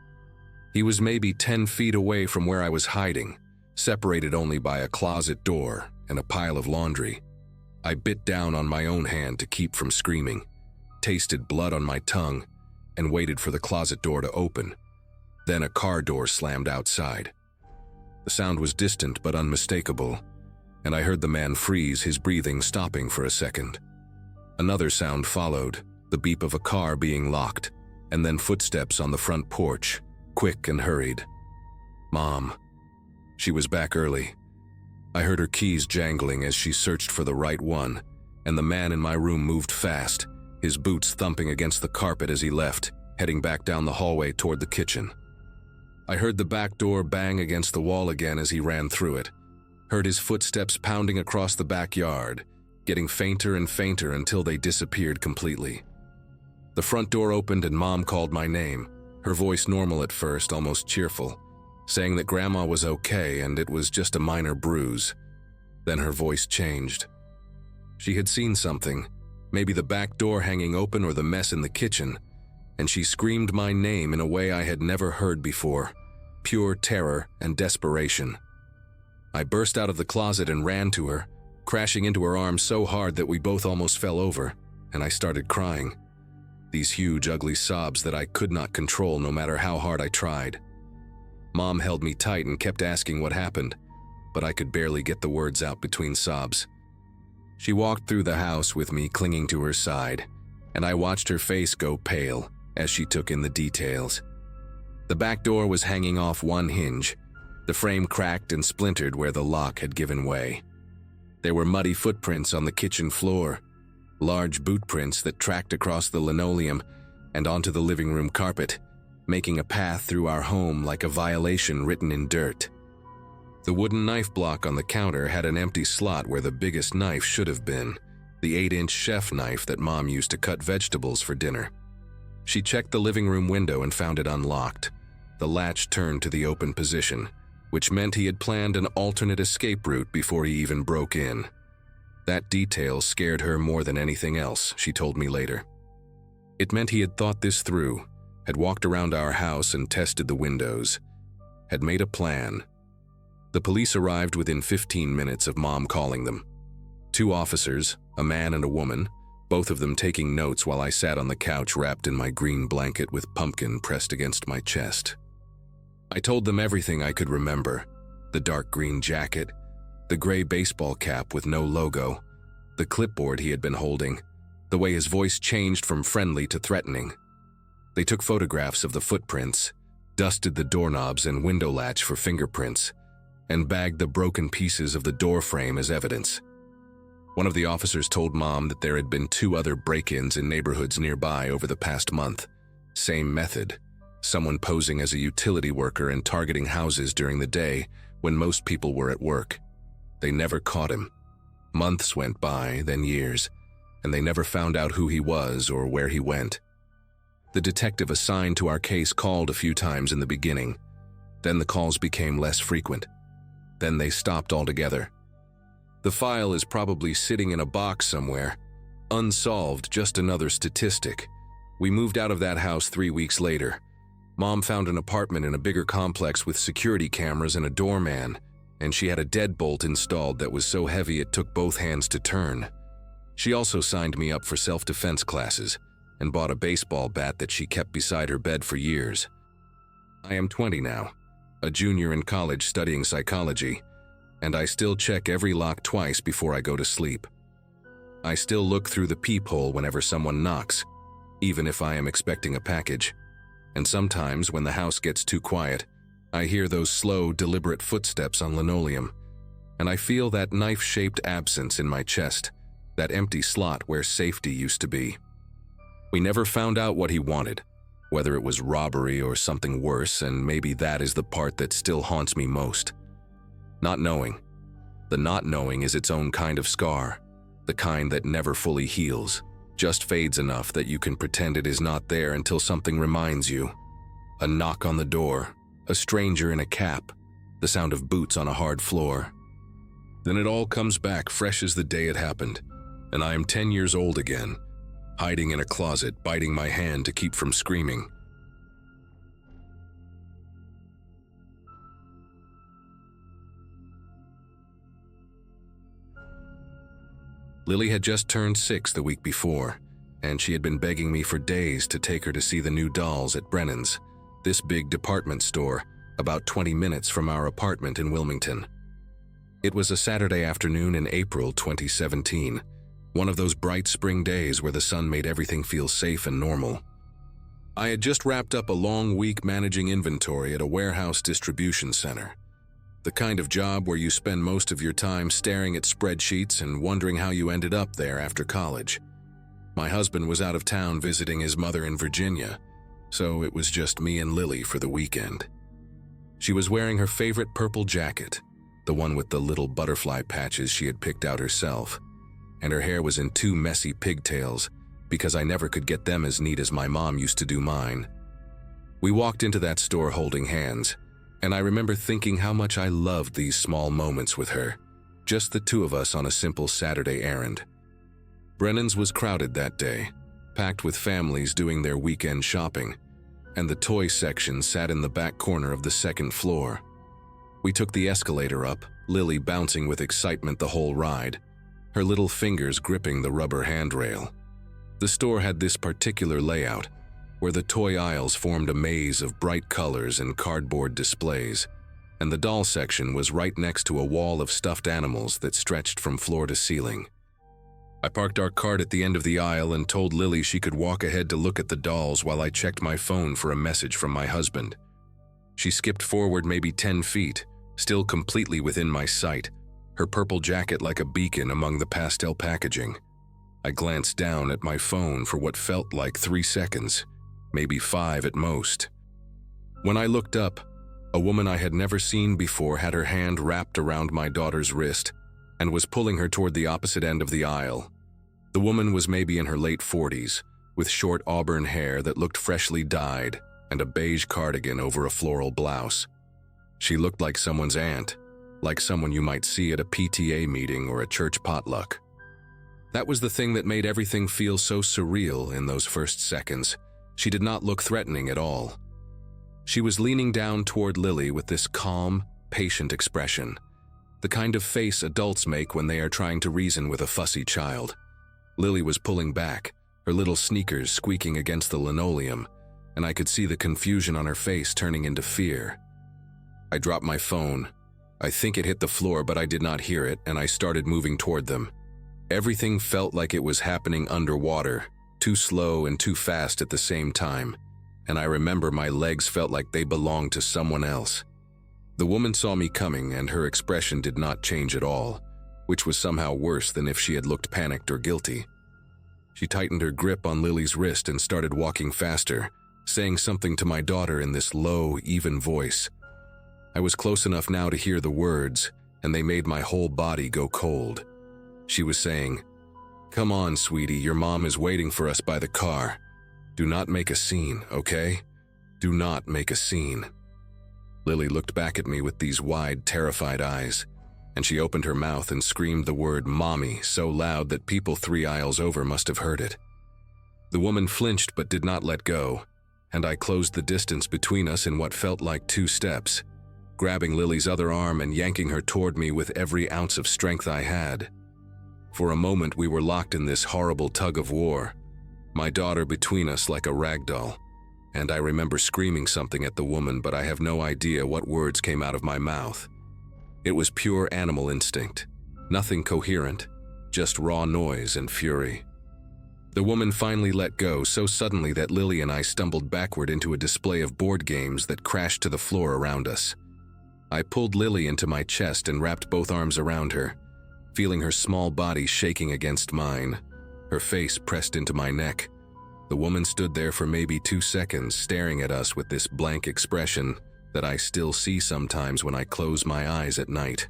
He was maybe 10 feet away from where I was hiding, separated only by a closet door and a pile of laundry. I bit down on my own hand to keep from screaming, tasted blood on my tongue, and waited for the closet door to open. Then a car door slammed outside. The sound was distant but unmistakable, and I heard the man freeze, his breathing stopping for a second. Another sound followed, the beep of a car being locked, and then footsteps on the front porch, quick and hurried. Mom. She was back early. I heard her keys jangling as she searched for the right one, and the man in my room moved fast, his boots thumping against the carpet as he left, heading back down the hallway toward the kitchen. I heard the back door bang against the wall again as he ran through it, heard his footsteps pounding across the backyard, getting fainter and fainter until they disappeared completely. The front door opened and Mom called my name, her voice normal at first, almost cheerful, saying that Grandma was okay and it was just a minor bruise. Then her voice changed. She had seen something, maybe the back door hanging open or the mess in the kitchen, and she screamed my name in a way I had never heard before, pure terror and desperation. I burst out of the closet and ran to her, crashing into her arms so hard that we both almost fell over, and I started crying. These huge, ugly sobs that I could not control no matter how hard I tried. Mom held me tight and kept asking what happened, but I could barely get the words out between sobs. She walked through the house with me clinging to her side, and I watched her face go pale as she took in the details. The back door was hanging off one hinge, the frame cracked and splintered where the lock had given way. There were muddy footprints on the kitchen floor, large boot prints that tracked across the linoleum and onto the living room carpet, making a path through our home like a violation written in dirt. The wooden knife block on the counter had an empty slot where the biggest knife should have been, the 8-inch chef knife that Mom used to cut vegetables for dinner. She checked the living room window and found it unlocked. The latch turned to the open position, which meant he had planned an alternate escape route before he even broke in. That detail scared her more than anything else, she told me later. It meant he had thought this through, had walked around our house and tested the windows, had made a plan. The police arrived within 15 minutes of Mom calling them. 2 officers, a man and a woman, both of them taking notes while I sat on the couch wrapped in my green blanket with pumpkin pressed against my chest. I told them everything I could remember: the dark green jacket, the gray baseball cap with no logo, the clipboard he had been holding, the way his voice changed from friendly to threatening. They took photographs of the footprints, dusted the doorknobs and window latch for fingerprints, and bagged the broken pieces of the door frame as evidence. One of the officers told Mom that there had been 2 other break-ins in neighborhoods nearby over the past month. Same method: someone posing as a utility worker and targeting houses during the day when most people were at work. They never caught him. Months went by, then years, and they never found out who he was or where he went. The detective assigned to our case called a few times in the beginning. Then the calls became less frequent. Then they stopped altogether. The file is probably sitting in a box somewhere, unsolved, just another statistic. We moved out of that house 3 weeks later. Mom found an apartment in a bigger complex with security cameras and a doorman, and she had a deadbolt installed that was so heavy it took both hands to turn. She also signed me up for self-defense classes and bought a baseball bat that she kept beside her bed for years. I am 20 now, a junior in college studying psychology, and I still check every lock twice before I go to sleep. I still look through the peephole whenever someone knocks, even if I am expecting a package. And sometimes, when the house gets too quiet, I hear those slow, deliberate footsteps on linoleum, and I feel that knife-shaped absence in my chest, that empty slot where safety used to be. We never found out what he wanted, whether it was robbery or something worse, and maybe that is the part that still haunts me most. Not knowing. The not knowing is its own kind of scar, the kind that never fully heals, just fades enough that you can pretend it is not there until something reminds you. A knock on the door, a stranger in a cap, the sound of boots on a hard floor. Then it all comes back fresh as the day it happened, and I am 10 years old again, hiding in a closet, biting my hand to keep from screaming. Lily had just turned 6 the week before, and she had been begging me for days to take her to see the new dolls at Brennan's, this big department store, about 20 minutes from our apartment in Wilmington. It was a Saturday afternoon in April 2017, one of those bright spring days where the sun made everything feel safe and normal. I had just wrapped up a long week managing inventory at a warehouse distribution center. The kind of job where you spend most of your time staring at spreadsheets and wondering how you ended up there after college. My husband was out of town visiting his mother in Virginia, so it was just me and Lily for the weekend. She was wearing her favorite purple jacket, the one with the little butterfly patches she had picked out herself. and her hair was in two messy pigtails because I never could get them as neat as my mom used to do mine. We walked into that store holding hands, and I remember thinking how much I loved these small moments with her, just the two of us on a simple Saturday errand. Brennan's was crowded that day, packed with families doing their weekend shopping, and the toy section sat in the back corner of the second floor. We took the escalator up, Lily bouncing with excitement the whole ride, her little fingers gripping the rubber handrail. The store had this particular layout, where the toy aisles formed a maze of bright colors and cardboard displays, and the doll section was right next to a wall of stuffed animals that stretched from floor to ceiling. I parked our cart at the end of the aisle and told Lily she could walk ahead to look at the dolls while I checked my phone for a message from my husband. She skipped forward maybe 10 feet, still completely within my sight, her purple jacket like a beacon among the pastel packaging. I glanced down at my phone for what felt like 3 seconds, maybe 5 at most. When I looked up, a woman I had never seen before had her hand wrapped around my daughter's wrist and was pulling her toward the opposite end of the aisle. The woman was maybe in her late 40s, with short auburn hair that looked freshly dyed and a beige cardigan over a floral blouse. She looked like someone's aunt, like someone you might see at a PTA meeting or a church potluck. That was the thing that made everything feel so surreal in those first seconds. She did not look threatening at all. She was leaning down toward Lily with this calm, patient expression, the kind of face adults make when they are trying to reason with a fussy child. Lily was pulling back, her little sneakers squeaking against the linoleum, and I could see the confusion on her face turning into fear. I dropped my phone. I think it hit the floor, but I did not hear it, and I started moving toward them. Everything felt like it was happening underwater, too slow and too fast at the same time, and I remember my legs felt like they belonged to someone else. The woman saw me coming, and her expression did not change at all, which was somehow worse than if she had looked panicked or guilty. She tightened her grip on Lily's wrist and started walking faster, saying something to my daughter in this low, even voice. I was close enough now to hear the words, and they made my whole body go cold. She was saying, "Come on, sweetie, your mom is waiting for us by the car. Do not make a scene, okay? Do not make a scene." Lily looked back at me with these wide, terrified eyes, and she opened her mouth and screamed the word "mommy" so loud that people 3 aisles over must have heard it. The woman flinched but did not let go, and I closed the distance between us in what felt like 2 steps, grabbing Lily's other arm and yanking her toward me with every ounce of strength I had. For a moment we were locked in this horrible tug of war, my daughter between us like a rag doll, and I remember screaming something at the woman, but I have no idea what words came out of my mouth. It was pure animal instinct, nothing coherent, just raw noise and fury. The woman finally let go so suddenly that Lily and I stumbled backward into a display of board games that crashed to the floor around us. I pulled Lily into my chest and wrapped both arms around her, feeling her small body shaking against mine, her face pressed into my neck. The woman stood there for maybe 2 seconds, staring at us with this blank expression that I still see sometimes when I close my eyes at night.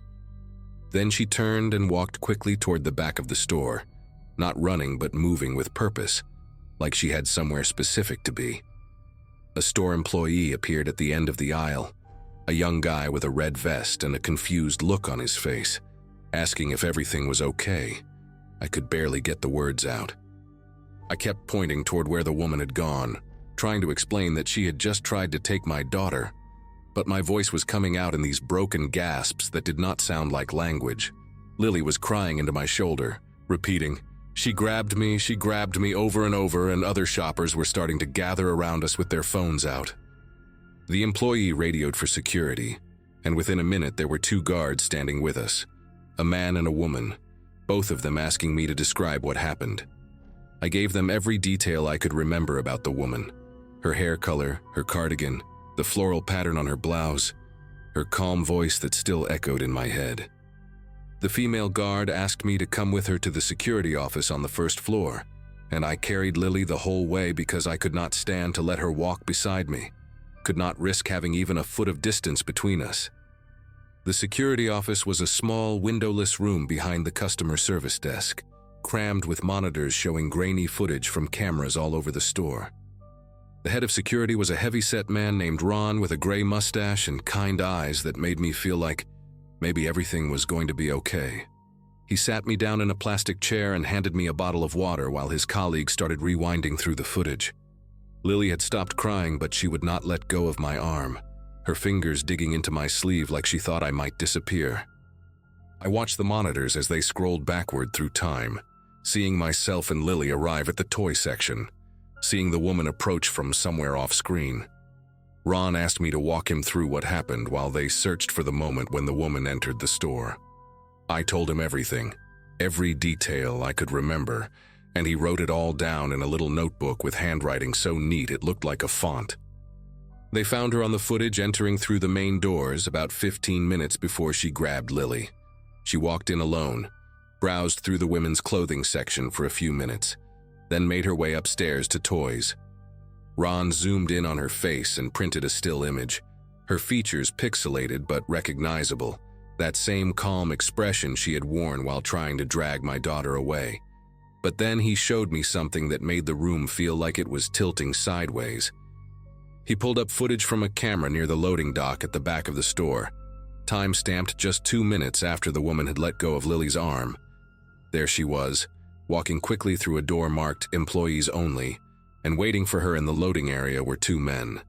Then she turned and walked quickly toward the back of the store, not running but moving with purpose, like she had somewhere specific to be. A store employee appeared at the end of the aisle, a young guy with a red vest and a confused look on his face, asking if everything was okay. I could barely get the words out. I kept pointing toward where the woman had gone, trying to explain that she had just tried to take my daughter, but my voice was coming out in these broken gasps that did not sound like language. Lily was crying into my shoulder, repeating, she grabbed me over and over, and other shoppers were starting to gather around us with their phones out. The employee radioed for security, and within a minute there were 2 guards standing with us, a man and a woman, both of them asking me to describe what happened. I gave them every detail I could remember about the woman, her hair color, her cardigan, the floral pattern on her blouse, her calm voice that still echoed in my head. The female guard asked me to come with her to the security office on the 1st floor, and I carried Lily the whole way because I could not stand to let her walk beside me, could not risk having even a foot of distance between us. The security office was a small, windowless room behind the customer service desk, crammed with monitors showing grainy footage from cameras all over the store. The head of security was a heavy-set man named Ron with a gray mustache and kind eyes that made me feel like maybe everything was going to be okay. He sat me down in a plastic chair and handed me a bottle of water while his colleague started rewinding through the footage. Lily had stopped crying, but she would not let go of my arm, her fingers digging into my sleeve like she thought I might disappear. I watched the monitors as they scrolled backward through time, seeing myself and Lily arrive at the toy section, seeing the woman approach from somewhere off-screen. Ron asked me to walk him through what happened while they searched for the moment when the woman entered the store. I told him everything, every detail I could remember, and he wrote it all down in a little notebook with handwriting so neat it looked like a font. They found her on the footage entering through the main doors about 15 minutes before she grabbed Lily. She walked in alone, browsed through the women's clothing section for a few minutes, then made her way upstairs to toys. Ron zoomed in on her face and printed a still image, her features pixelated but recognizable, that same calm expression she had worn while trying to drag my daughter away. But then he showed me something that made the room feel like it was tilting sideways. He pulled up footage from a camera near the loading dock at the back of the store, time-stamped just 2 minutes after the woman had let go of Lily's arm. There she was, walking quickly through a door marked "Employees Only," and waiting for her in the loading area were 2 men.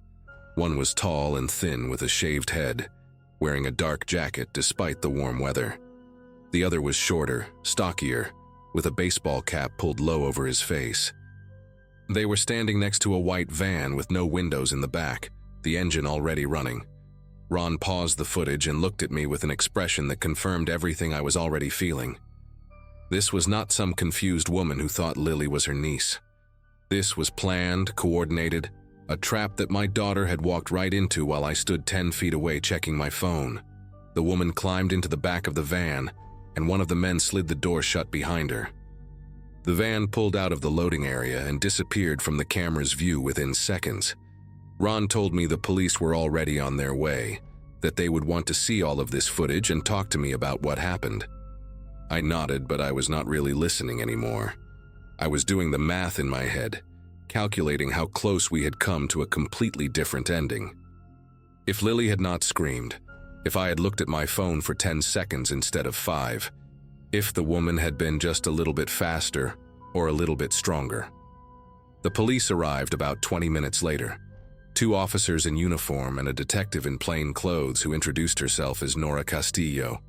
One was tall and thin with a shaved head, wearing a dark jacket despite the warm weather. The other was shorter, stockier, with a baseball cap pulled low over his face. They were standing next to a white van with no windows in the back, the engine already running. Ron paused the footage and looked at me with an expression that confirmed everything I was already feeling. This was not some confused woman who thought Lily was her niece. This was planned, coordinated, a trap that my daughter had walked right into while I stood 10 feet away checking my phone. The woman climbed into the back of the van, and one of the men slid the door shut behind her. The van pulled out of the loading area and disappeared from the camera's view within seconds. Ron told me the police were already on their way, that they would want to see all of this footage and talk to me about what happened. I nodded, but I was not really listening anymore. I was doing the math in my head, calculating how close we had come to a completely different ending. If Lily had not screamed, if I had looked at my phone for 10 seconds instead of 5, if the woman had been just a little bit faster or a little bit stronger. The police arrived about 20 minutes later. 2 officers in uniform and a detective in plain clothes who introduced herself as Nora Castillo.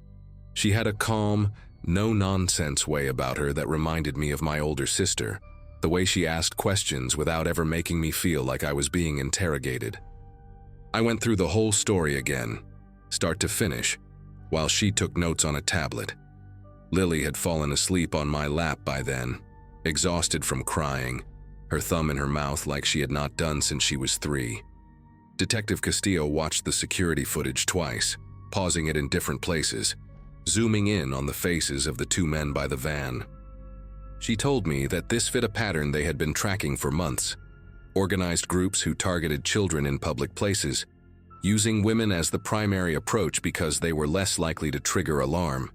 She had a calm, no-nonsense way about her that reminded me of my older sister, the way she asked questions without ever making me feel like I was being interrogated. I went through the whole story again, start to finish, while she took notes on a tablet. Lily had fallen asleep on my lap by then, exhausted from crying, her thumb in her mouth like she had not done since she was 3. Detective Castillo watched the security footage twice, pausing it in different places, zooming in on the faces of the 2 men by the van. She told me that this fit a pattern they had been tracking for months, organized groups who targeted children in public places, using women as the primary approach because they were less likely to trigger alarm.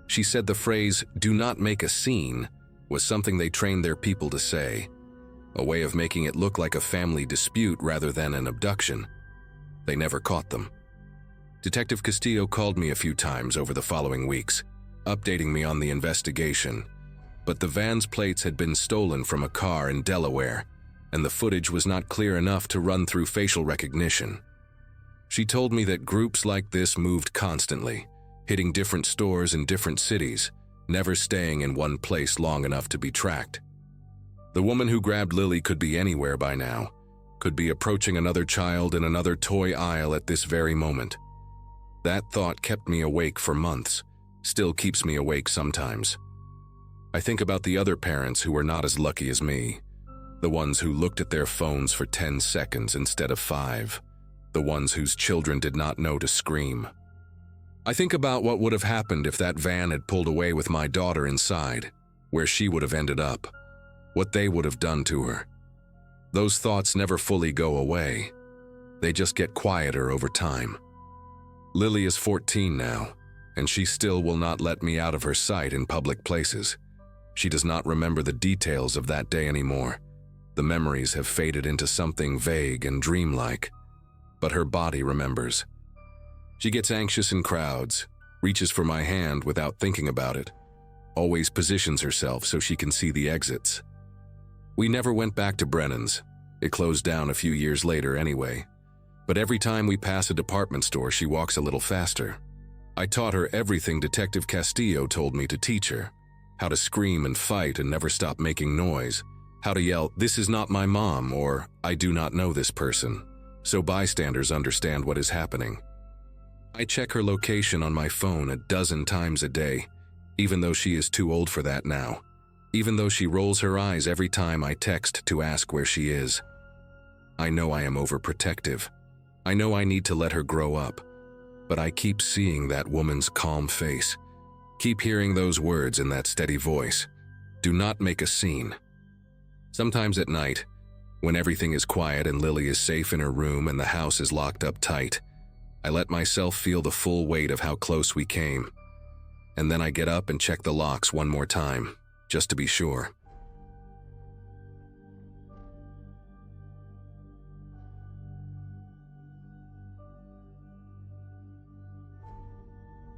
She said the phrase, "do not make a scene," was something they trained their people to say, a way of making it look like a family dispute rather than an abduction. They never caught them. Detective Castillo called me a few times over the following weeks, updating me on the investigation, but the van's plates had been stolen from a car in Delaware, and the footage was not clear enough to run through facial recognition. She told me that groups like this moved constantly, hitting different stores in different cities, never staying in one place long enough to be tracked. The woman who grabbed Lily could be anywhere by now, could be approaching another child in another toy aisle at this very moment. That thought kept me awake for months, still keeps me awake sometimes. I think about the other parents who were not as lucky as me, the ones who looked at their phones for 10 seconds instead of 5, the ones whose children did not know to scream. I think about what would have happened if that van had pulled away with my daughter inside, where she would have ended up, what they would have done to her. Those thoughts never fully go away. They just get quieter over time. Lily is 14 now, and she still will not let me out of her sight in public places. She does not remember the details of that day anymore. The memories have faded into something vague and dreamlike. But her body remembers. She gets anxious in crowds, reaches for my hand without thinking about it, always positions herself so she can see the exits. We never went back to Brennan's. It closed down a few years later anyway. But every time we pass a department store, she walks a little faster. I taught her everything Detective Castillo told me to teach her. How to scream and fight and never stop making noise. How to yell, "This is not my mom," or "I do not know this person," so bystanders understand what is happening. I check her location on my phone a dozen times a day, even though she is too old for that now. Even though she rolls her eyes every time I text to ask where she is. I know I am overprotective. I know I need to let her grow up. But I keep seeing that woman's calm face. Keep hearing those words in that steady voice. Do not make a scene. Sometimes at night, when everything is quiet and Lily is safe in her room and the house is locked up tight, I let myself feel the full weight of how close we came. And then I get up and check the locks one more time, just to be sure.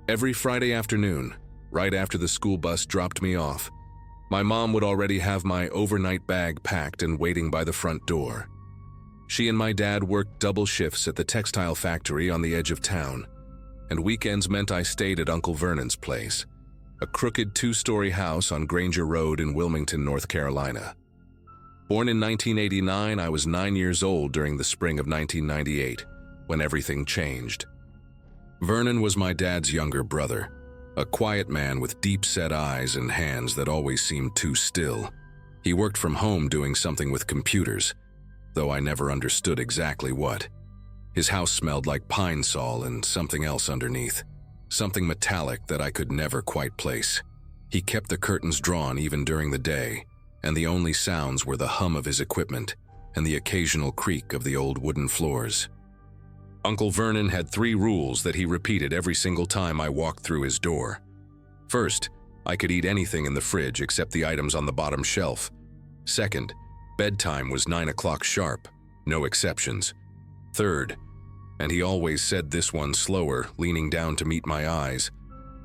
Every Friday afternoon, right after the school bus dropped me off, my mom would already have my overnight bag packed and waiting by the front door. She and my dad worked double shifts at the textile factory on the edge of town, and weekends meant I stayed at Uncle Vernon's place, a crooked two-story house on Granger Road in Wilmington, North Carolina. Born in 1989, I was 9 years old during the spring of 1998, when everything changed. Vernon was my dad's younger brother, a quiet man with deep-set eyes and hands that always seemed too still. He worked from home doing something with computers, though I never understood exactly what. His house smelled like pine sol and something else underneath, something metallic that I could never quite place. He kept the curtains drawn even during the day, and the only sounds were the hum of his equipment and the occasional creak of the old wooden floors. Uncle Vernon had 3 rules that he repeated every single time I walked through his door. First, I could eat anything in the fridge except the items on the bottom shelf. Second, bedtime was 9 o'clock sharp, no exceptions. Third, and he always said this one slower, leaning down to meet my eyes,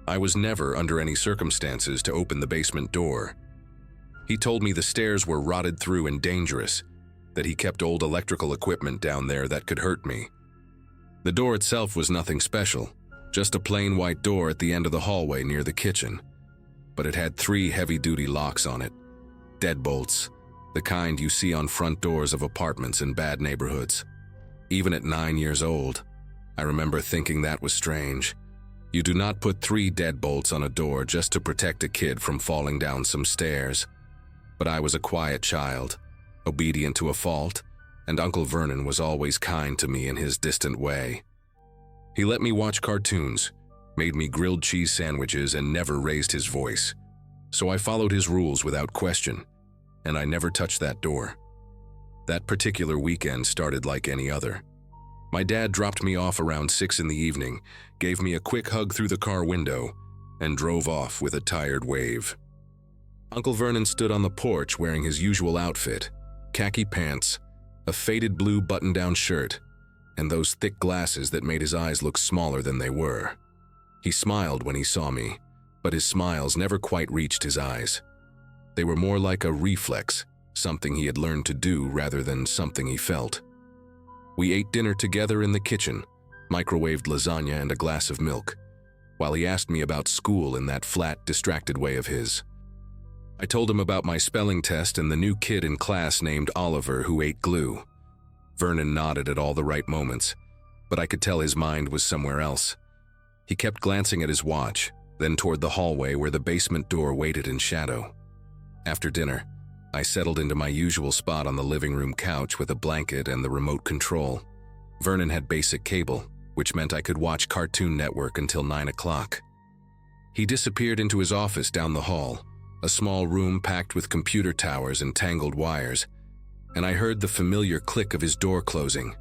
I was never under any circumstances to open the basement door. He told me the stairs were rotted through and dangerous, that he kept old electrical equipment down there that could hurt me. The door itself was nothing special, just a plain white door at the end of the hallway near the kitchen. But it had 3 heavy-duty locks on it. Deadbolts, the kind you see on front doors of apartments in bad neighborhoods. Even at 9 years old, I remember thinking that was strange. You do not put 3 deadbolts on a door just to protect a kid from falling down some stairs. But I was a quiet child, obedient to a fault, and Uncle Vernon was always kind to me in his distant way. He let me watch cartoons, made me grilled cheese sandwiches, and never raised his voice. So I followed his rules without question, and I never touched that door. That particular weekend started like any other. My dad dropped me off around 6 in the evening, gave me a quick hug through the car window, and drove off with a tired wave. Uncle Vernon stood on the porch wearing his usual outfit, khaki pants, a faded blue button-down shirt, and those thick glasses that made his eyes look smaller than they were. He smiled when he saw me, but his smiles never quite reached his eyes. They were more like a reflex, something he had learned to do rather than something he felt. We ate dinner together in the kitchen, microwaved lasagna and a glass of milk, while he asked me about school in that flat, distracted way of his. I told him about my spelling test and the new kid in class named Oliver who ate glue. Vernon nodded at all the right moments, but I could tell his mind was somewhere else. He kept glancing at his watch, then toward the hallway where the basement door waited in shadow. After dinner, I settled into my usual spot on the living room couch with a blanket and the remote control. Vernon had basic cable, which meant I could watch Cartoon Network until 9 o'clock. He disappeared into his office down the hall, a small room packed with computer towers and tangled wires, and I heard the familiar click of his door closing.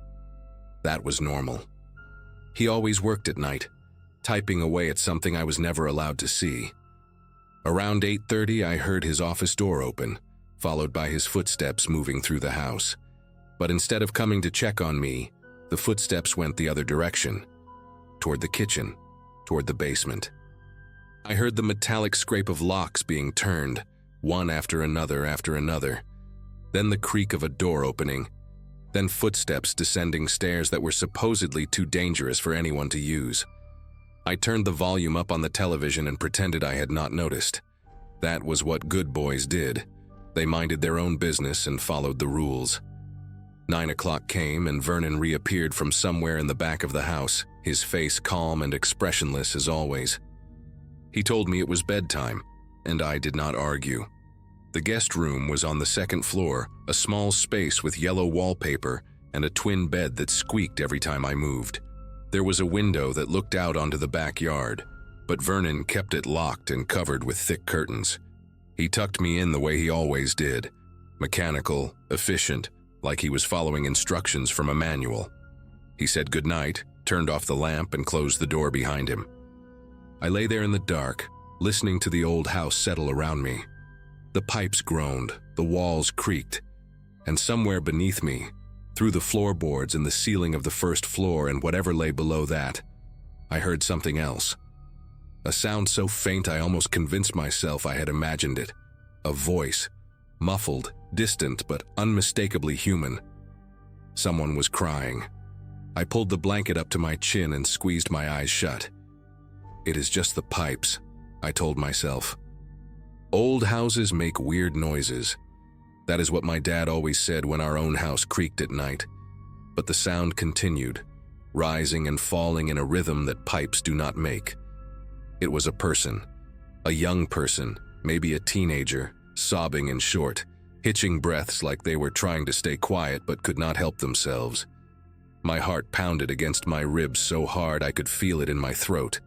That was normal. He always worked at night, typing away at something I was never allowed to see. Around 8:30, I heard his office door open, followed by his footsteps moving through the house. But instead of coming to check on me, the footsteps went the other direction, toward the kitchen, toward the basement. I heard the metallic scrape of locks being turned, one after another, then the creak of a door opening, then footsteps descending stairs that were supposedly too dangerous for anyone to use. I turned the volume up on the television and pretended I had not noticed. That was what good boys did. They minded their own business and followed the rules. 9 o'clock came and Vernon reappeared from somewhere in the back of the house, his face calm and expressionless as always. He told me it was bedtime, and I did not argue. The guest room was on the second floor, a small space with yellow wallpaper and a twin bed that squeaked every time I moved. There was a window that looked out onto the backyard, but Vernon kept it locked and covered with thick curtains. He tucked me in the way he always did, mechanical, efficient, like he was following instructions from a manual. He said goodnight, turned off the lamp, and closed the door behind him. I lay there in the dark, listening to the old house settle around me. The pipes groaned, the walls creaked, and somewhere beneath me, through the floorboards and the ceiling of the first floor and whatever lay below that, I heard something else. A sound so faint I almost convinced myself I had imagined it. A voice, muffled, distant, but unmistakably human. Someone was crying. I pulled the blanket up to my chin and squeezed my eyes shut. It is just the pipes, I told myself. Old houses make weird noises. That is what my dad always said when our own house creaked at night. But the sound continued, rising and falling in a rhythm that pipes do not make. It was a person, a young person, maybe a teenager, sobbing and short, hitching breaths like they were trying to stay quiet but could not help themselves. My heart pounded against my ribs so hard I could feel it in my throat.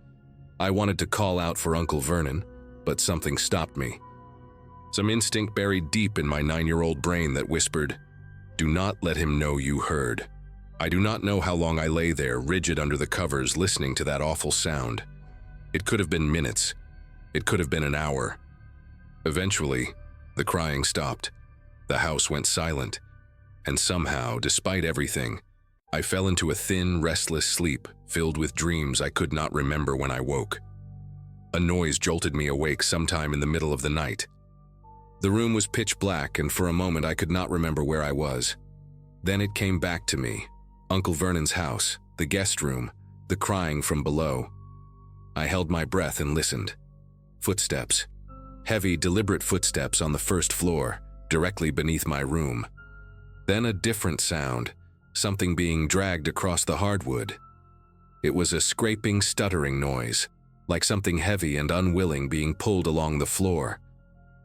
I wanted to call out for Uncle Vernon, but something stopped me. Some instinct buried deep in my 9-year-old brain that whispered, "Do not let him know you heard." I do not know how long I lay there, rigid under the covers, listening to that awful sound. It could have been minutes. It could have been an hour. Eventually, the crying stopped. The house went silent. And somehow, despite everything, I fell into a thin, restless sleep, filled with dreams I could not remember when I woke. A noise jolted me awake sometime in the middle of the night. The room was pitch black, and for a moment I could not remember where I was. Then it came back to me. Uncle Vernon's house, the guest room, the crying from below. I held my breath and listened. Footsteps. Heavy, deliberate footsteps on the first floor, directly beneath my room. Then a different sound, something being dragged across the hardwood. It was a scraping, stuttering noise, like something heavy and unwilling being pulled along the floor.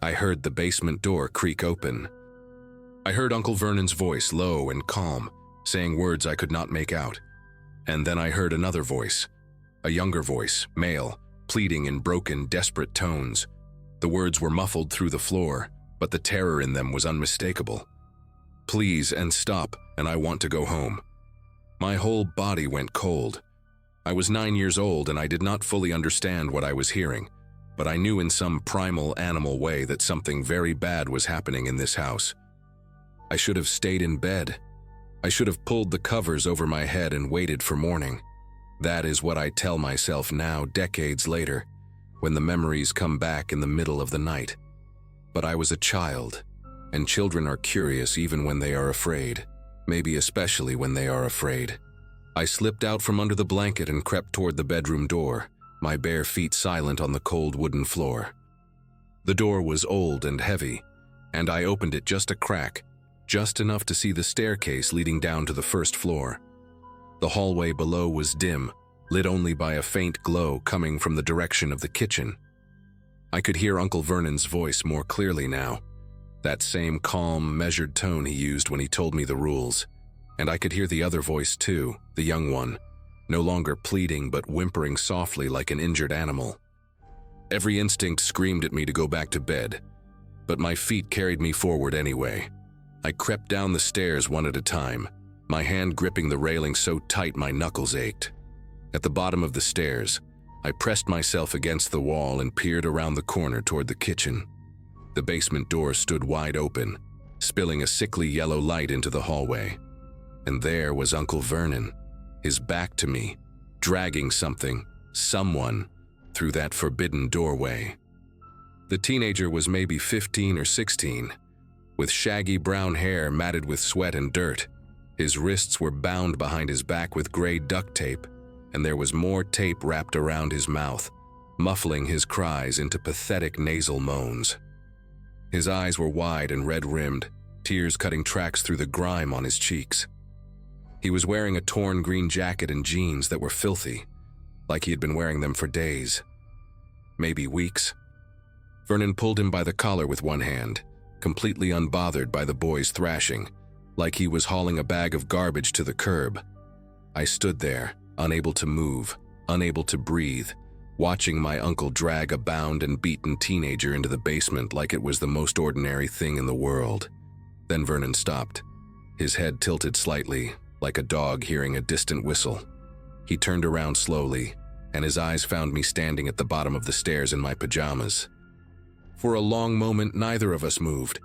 I heard the basement door creak open. I heard Uncle Vernon's voice, low and calm, saying words I could not make out. And then I heard another voice, a younger voice, male, pleading in broken, desperate tones. The words were muffled through the floor, but the terror in them was unmistakable. "Please, and stop, and I want to go home." My whole body went cold. I was 9 years old and I did not fully understand what I was hearing, but I knew in some primal animal way that something very bad was happening in this house. I should have stayed in bed. I should have pulled the covers over my head and waited for morning. That is what I tell myself now, decades later, when the memories come back in the middle of the night. But I was a child, and children are curious even when they are afraid, maybe especially when they are afraid. I slipped out from under the blanket and crept toward the bedroom door, my bare feet silent on the cold wooden floor. The door was old and heavy, and I opened it just a crack, just enough to see the staircase leading down to the first floor. The hallway below was dim, lit only by a faint glow coming from the direction of the kitchen. I could hear Uncle Vernon's voice more clearly now, that same calm, measured tone he used when he told me the rules. And I could hear the other voice too, the young one, no longer pleading but whimpering softly like an injured animal. Every instinct screamed at me to go back to bed, but my feet carried me forward anyway. I crept down the stairs one at a time, my hand gripping the railing so tight my knuckles ached. At the bottom of the stairs, I pressed myself against the wall and peered around the corner toward the kitchen. The basement door stood wide open, spilling a sickly yellow light into the hallway. And there was Uncle Vernon, his back to me, dragging someone, through that forbidden doorway. The teenager was maybe 15 or 16, with shaggy brown hair matted with sweat and dirt. His wrists were bound behind his back with gray duct tape, and there was more tape wrapped around his mouth, muffling his cries into pathetic nasal moans. His eyes were wide and red-rimmed, tears cutting tracks through the grime on his cheeks. He was wearing a torn green jacket and jeans that were filthy, like he had been wearing them for days, maybe weeks. Vernon pulled him by the collar with one hand, completely unbothered by the boy's thrashing, like he was hauling a bag of garbage to the curb. I stood there, unable to move, unable to breathe, watching my uncle drag a bound and beaten teenager into the basement like it was the most ordinary thing in the world. Then Vernon stopped, his head tilted slightly, like a dog hearing a distant whistle. He turned around slowly, and his eyes found me standing at the bottom of the stairs in my pajamas. For a long moment, neither of us moved.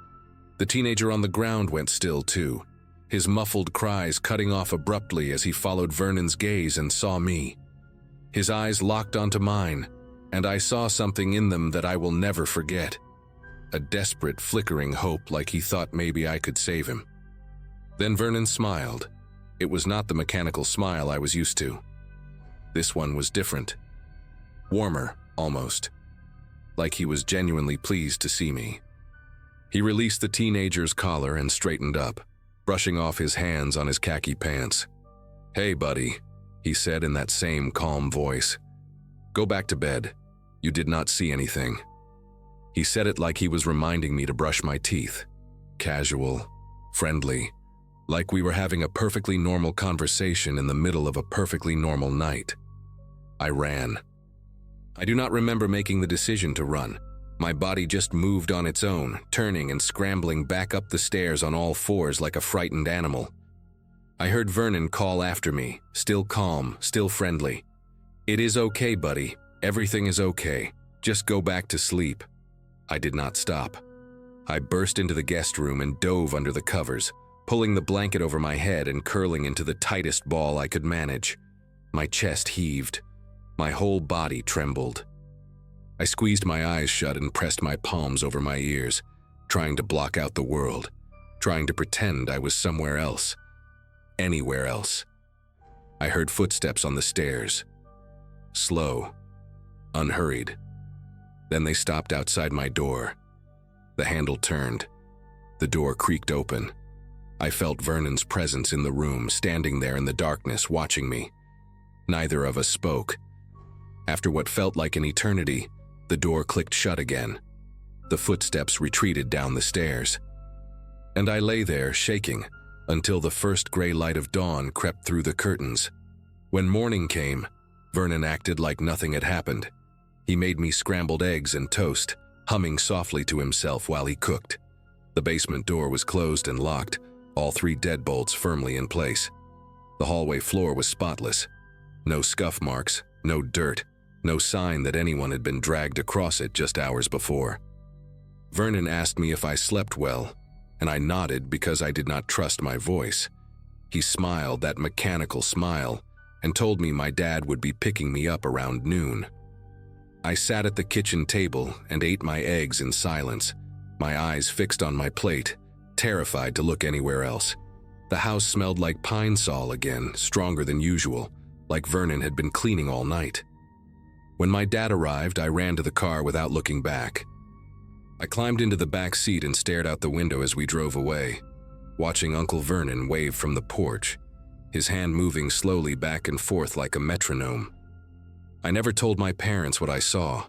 The teenager on the ground went still too, his muffled cries cutting off abruptly as he followed Vernon's gaze and saw me. His eyes locked onto mine, and I saw something in them that I will never forget. A desperate, flickering hope, like he thought maybe I could save him. Then Vernon smiled. It was not the mechanical smile I was used to. This one was different. Warmer, almost. Like he was genuinely pleased to see me. He released the teenager's collar and straightened up, brushing off his hands on his khaki pants. "Hey, buddy," he said in that same calm voice. "Go back to bed. You did not see anything." He said it like he was reminding me to brush my teeth. Casual, friendly, like we were having a perfectly normal conversation in the middle of a perfectly normal night. I ran. I do not remember making the decision to run. My body just moved on its own, turning and scrambling back up the stairs on all fours like a frightened animal. I heard Vernon call after me, still calm, still friendly. "It is okay, buddy. Everything is okay. Just go back to sleep." I did not stop. I burst into the guest room and dove under the covers, pulling the blanket over my head and curling into the tightest ball I could manage. My chest heaved. My whole body trembled. I squeezed my eyes shut and pressed my palms over my ears, trying to block out the world, trying to pretend I was somewhere else, anywhere else. I heard footsteps on the stairs. Slow, unhurried. Then they stopped outside my door. The handle turned. The door creaked open. I felt Vernon's presence in the room, standing there in the darkness, watching me. Neither of us spoke. After what felt like an eternity, the door clicked shut again. The footsteps retreated down the stairs. And I lay there, shaking, until the first gray light of dawn crept through the curtains. When morning came, Vernon acted like nothing had happened. He made me scrambled eggs and toast, humming softly to himself while he cooked. The basement door was closed and locked, all 3 deadbolts firmly in place. The hallway floor was spotless. No scuff marks, no dirt, no sign that anyone had been dragged across it just hours before. Vernon asked me if I slept well, and I nodded because I did not trust my voice. He smiled that mechanical smile and told me my dad would be picking me up around noon. I sat at the kitchen table and ate my eggs in silence, my eyes fixed on my plate, terrified to look anywhere else. The house smelled like pine sol again, stronger than usual, like Vernon had been cleaning all night. When my dad arrived, I ran to the car without looking back. I climbed into the back seat and stared out the window as we drove away, watching Uncle Vernon wave from the porch, his hand moving slowly back and forth like a metronome. I never told my parents what I saw.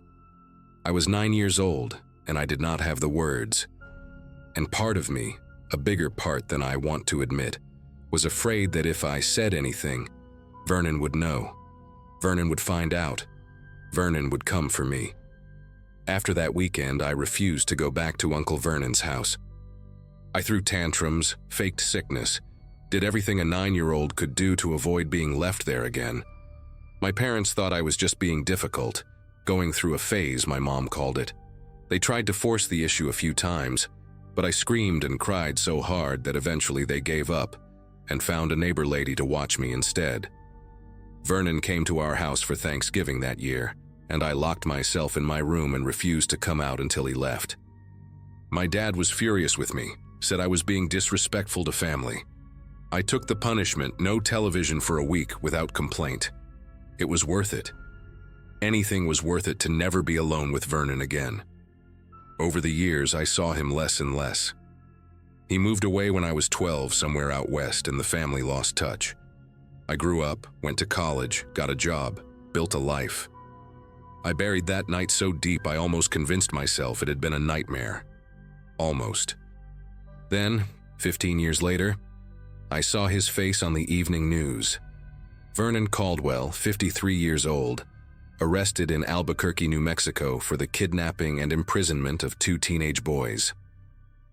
I was 9 years old, and I did not have the words. And part of me, a bigger part than I want to admit, was afraid that if I said anything, Vernon would know. Vernon would find out. Vernon would come for me. After that weekend, I refused to go back to Uncle Vernon's house. I threw tantrums, faked sickness, did everything a 9-year-old could do to avoid being left there again. My parents thought I was just being difficult, going through a phase, my mom called it. They tried to force the issue a few times, but I screamed and cried so hard that eventually they gave up and found a neighbor lady to watch me instead. Vernon came to our house for Thanksgiving that year, and I locked myself in my room and refused to come out until he left. My dad was furious with me, said I was being disrespectful to family. I took the punishment, no television for a week, without complaint. It was worth it. Anything was worth it to never be alone with Vernon again. Over the years, I saw him less and less. He moved away when I was 12, somewhere out west, and the family lost touch. I grew up, went to college, got a job, built a life. I buried that night so deep I almost convinced myself it had been a nightmare. Almost. Then, 15 years later, I saw his face on the evening news. Vernon Caldwell, 53 years old, arrested in Albuquerque, New Mexico for the kidnapping and imprisonment of 2 teenage boys.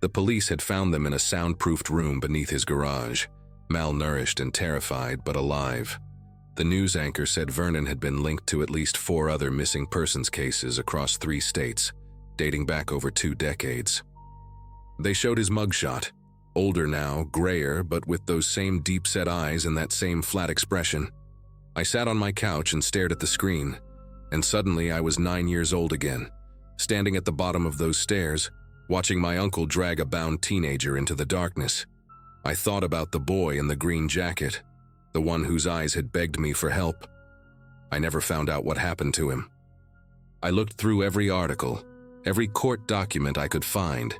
The police had found them in a soundproofed room beneath his garage, malnourished and terrified, but alive. The news anchor said Vernon had been linked to at least 4 other missing persons cases across 3 states, dating back over 2 decades. They showed his mugshot, older now, grayer, but with those same deep-set eyes and that same flat expression. I sat on my couch and stared at the screen, and suddenly I was 9 years old again, standing at the bottom of those stairs, watching my uncle drag a bound teenager into the darkness. I thought about the boy in the green jacket, the one whose eyes had begged me for help. I never found out what happened to him. I looked through every article, every court document I could find,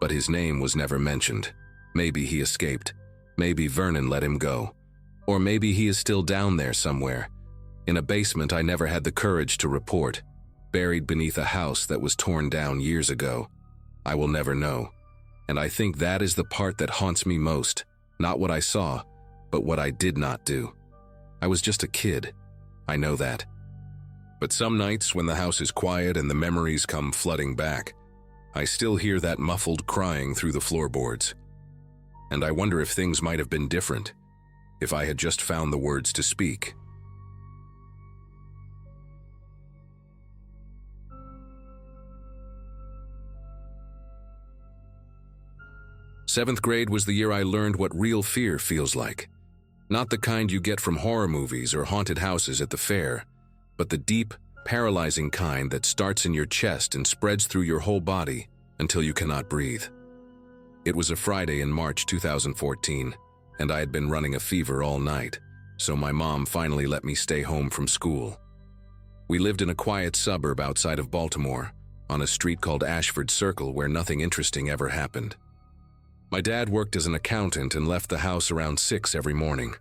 but his name was never mentioned. Maybe he escaped. Maybe Vernon let him go. Or maybe he is still down there somewhere, in a basement I never had the courage to report, buried beneath a house that was torn down years ago. I will never know. And I think that is the part that haunts me most, not what I saw, but what I did not do. I was just a kid. I know that. But some nights when the house is quiet and the memories come flooding back, I still hear that muffled crying through the floorboards. And I wonder if things might have been different, if I had just found the words to speak. Seventh grade was the year I learned what real fear feels like. Not the kind you get from horror movies or haunted houses at the fair, but the deep, paralyzing kind that starts in your chest and spreads through your whole body until you cannot breathe. It was a Friday in March 2014, and I had been running a fever all night, so my mom finally let me stay home from school. We lived in a quiet suburb outside of Baltimore, on a street called Ashford Circle where nothing interesting ever happened. My dad worked as an accountant and left the house around 6 every morning.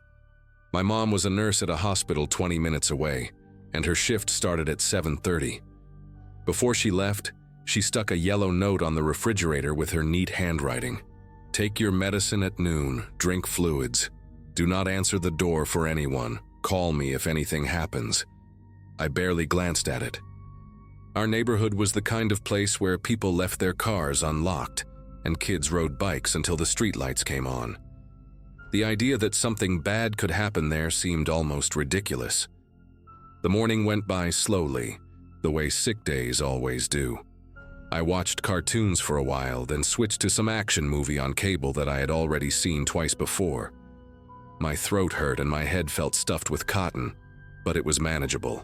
My mom was a nurse at a hospital 20 minutes away, and her shift started at 7:30. Before she left, she stuck a yellow note on the refrigerator with her neat handwriting. "Take your medicine at noon, drink fluids. Do not answer the door for anyone. Call me if anything happens." I barely glanced at it. Our neighborhood was the kind of place where people left their cars unlocked, and kids rode bikes until the streetlights came on. The idea that something bad could happen there seemed almost ridiculous. The morning went by slowly, the way sick days always do. I watched cartoons for a while, then switched to some action movie on cable that I had already seen twice before. My throat hurt and my head felt stuffed with cotton, but it was manageable.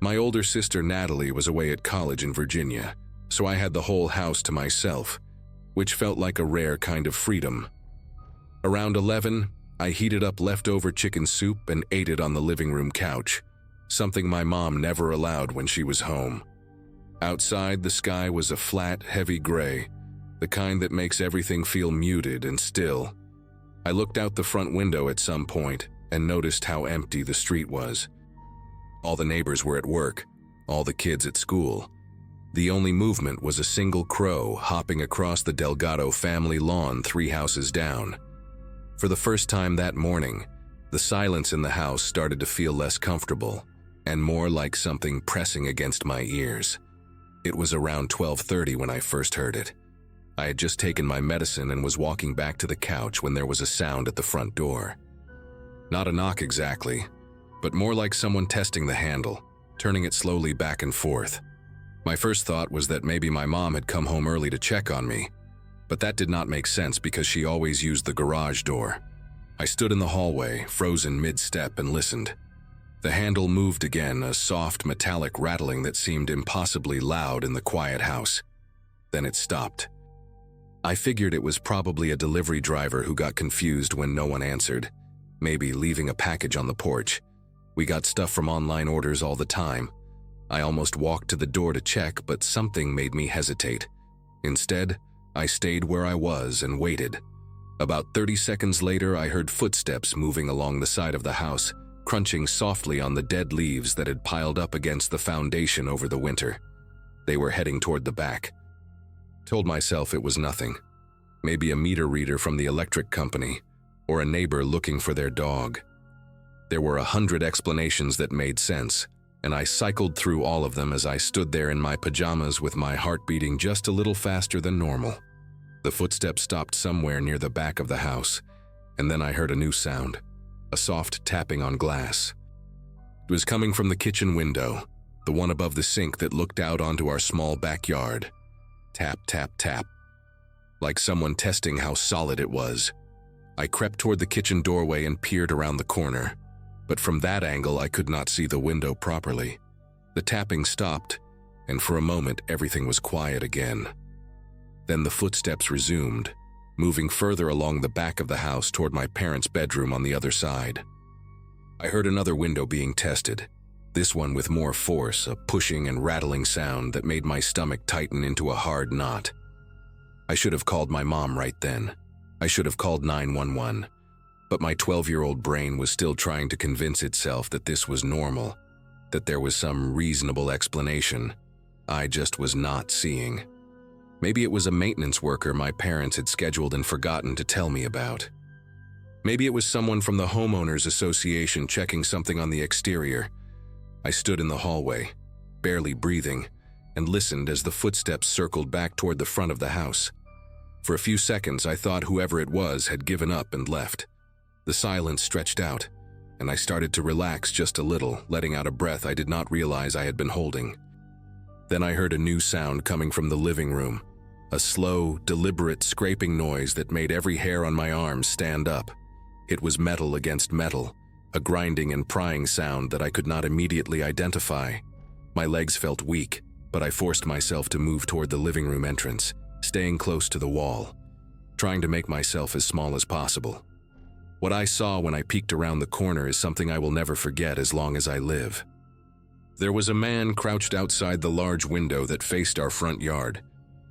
My older sister Natalie was away at college in Virginia, so I had the whole house to myself, which felt like a rare kind of freedom. Around 11, I heated up leftover chicken soup and ate it on the living room couch, something my mom never allowed when she was home. Outside, the sky was a flat, heavy gray, the kind that makes everything feel muted and still. I looked out the front window at some point and noticed how empty the street was. All the neighbors were at work, all the kids at school. The only movement was a single crow hopping across the Delgado family lawn 3 houses down. For the first time that morning, the silence in the house started to feel less comfortable and more like something pressing against my ears. It was around 12:30 when I first heard it. I had just taken my medicine and was walking back to the couch when there was a sound at the front door. Not a knock exactly, but more like someone testing the handle, turning it slowly back and forth. My first thought was that maybe my mom had come home early to check on me, but that did not make sense because she always used the garage door. I stood in the hallway, frozen mid-step, and listened. The handle moved again, a soft metallic rattling that seemed impossibly loud in the quiet house. Then it stopped. I figured it was probably a delivery driver who got confused when no one answered, maybe leaving a package on the porch. We got stuff from online orders all the time. I almost walked to the door to check, but something made me hesitate. Instead, I stayed where I was and waited. About 30 seconds later, I heard footsteps moving along the side of the house, crunching softly on the dead leaves that had piled up against the foundation over the winter. They were heading toward the back. Told myself it was nothing. Maybe a meter reader from the electric company, or a neighbor looking for their dog. There were 100 explanations that made sense, and I cycled through all of them as I stood there in my pajamas with my heart beating just a little faster than normal. The footsteps stopped somewhere near the back of the house, and then I heard a new sound, a soft tapping on glass. It was coming from the kitchen window, the one above the sink that looked out onto our small backyard. Tap, tap, tap. Like someone testing how solid it was. I crept toward the kitchen doorway and peered around the corner, but from that angle I could not see the window properly. The tapping stopped, and for a moment everything was quiet again. Then the footsteps resumed, moving further along the back of the house toward my parents' bedroom on the other side. I heard another window being tested, this one with more force, a pushing and rattling sound that made my stomach tighten into a hard knot. I should have called my mom right then. I should have called 911, but my 12-year-old brain was still trying to convince itself that this was normal, that there was some reasonable explanation I just was not seeing. Maybe it was a maintenance worker my parents had scheduled and forgotten to tell me about. Maybe it was someone from the homeowners association checking something on the exterior. I stood in the hallway, barely breathing, and listened as the footsteps circled back toward the front of the house. For a few seconds, I thought whoever it was had given up and left. The silence stretched out, and I started to relax just a little, letting out a breath I did not realize I had been holding. Then I heard a new sound coming from the living room. A slow, deliberate scraping noise that made every hair on my arms stand up. It was metal against metal, a grinding and prying sound that I could not immediately identify. My legs felt weak, but I forced myself to move toward the living room entrance, staying close to the wall, trying to make myself as small as possible. What I saw when I peeked around the corner is something I will never forget as long as I live. There was a man crouched outside the large window that faced our front yard,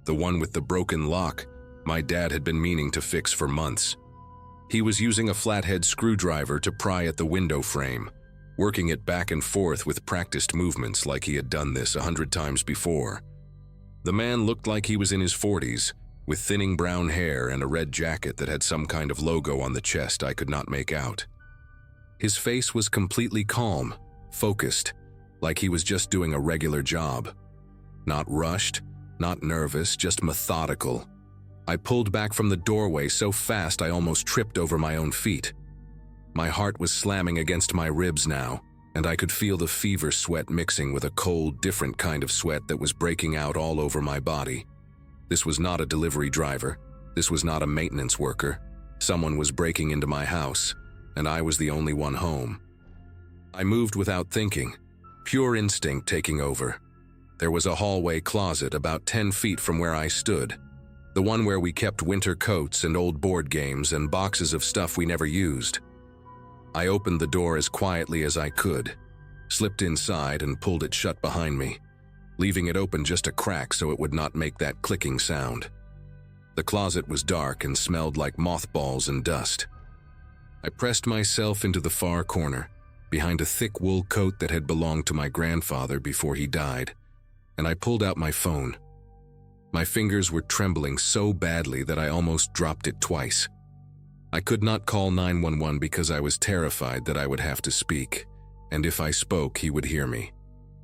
the one with the broken lock my dad had been meaning to fix for months. He was using a flathead screwdriver to pry at the window frame, working it back and forth with practiced movements like he had done this 100 times before. The man looked like he was in his 40s, with thinning brown hair and a red jacket that had some kind of logo on the chest I could not make out. His face was completely calm, focused, like he was just doing a regular job. Not rushed, not nervous, just methodical. I pulled back from the doorway so fast I almost tripped over my own feet. My heart was slamming against my ribs now, and I could feel the fever sweat mixing with a cold, different kind of sweat that was breaking out all over my body. This was not a delivery driver. This was not a maintenance worker. Someone was breaking into my house, and I was the only one home. I moved without thinking, pure instinct taking over. There was a hallway closet about 10 feet from where I stood, the one where we kept winter coats and old board games and boxes of stuff we never used. I opened the door as quietly as I could, slipped inside and pulled it shut behind me, leaving it open just a crack so it would not make that clicking sound. The closet was dark and smelled like mothballs and dust. I pressed myself into the far corner, behind a thick wool coat that had belonged to my grandfather before he died, and I pulled out my phone. My fingers were trembling so badly that I almost dropped it twice. I could not call 911 because I was terrified that I would have to speak, and if I spoke, he would hear me.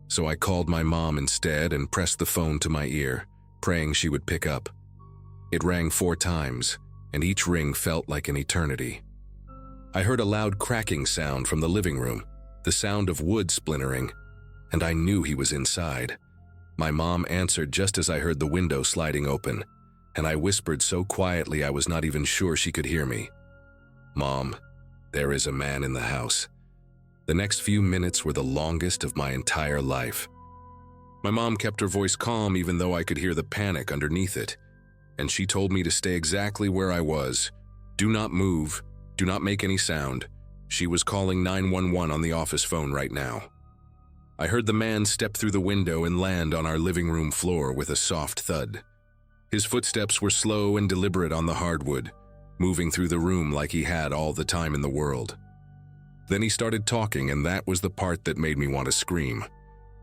So I called my mom instead and pressed the phone to my ear, praying she would pick up. It rang 4 times, and each ring felt like an eternity. I heard a loud cracking sound from the living room, the sound of wood splintering, and I knew he was inside. My mom answered just as I heard the window sliding open, and I whispered so quietly I was not even sure she could hear me. "Mom, there is a man in the house." The next few minutes were the longest of my entire life. My mom kept her voice calm even though I could hear the panic underneath it, and she told me to stay exactly where I was. Do not move, do not make any sound. She was calling 911 on the office phone right now. I heard the man step through the window and land on our living room floor with a soft thud. His footsteps were slow and deliberate on the hardwood, moving through the room like he had all the time in the world. Then he started talking, and that was the part that made me want to scream.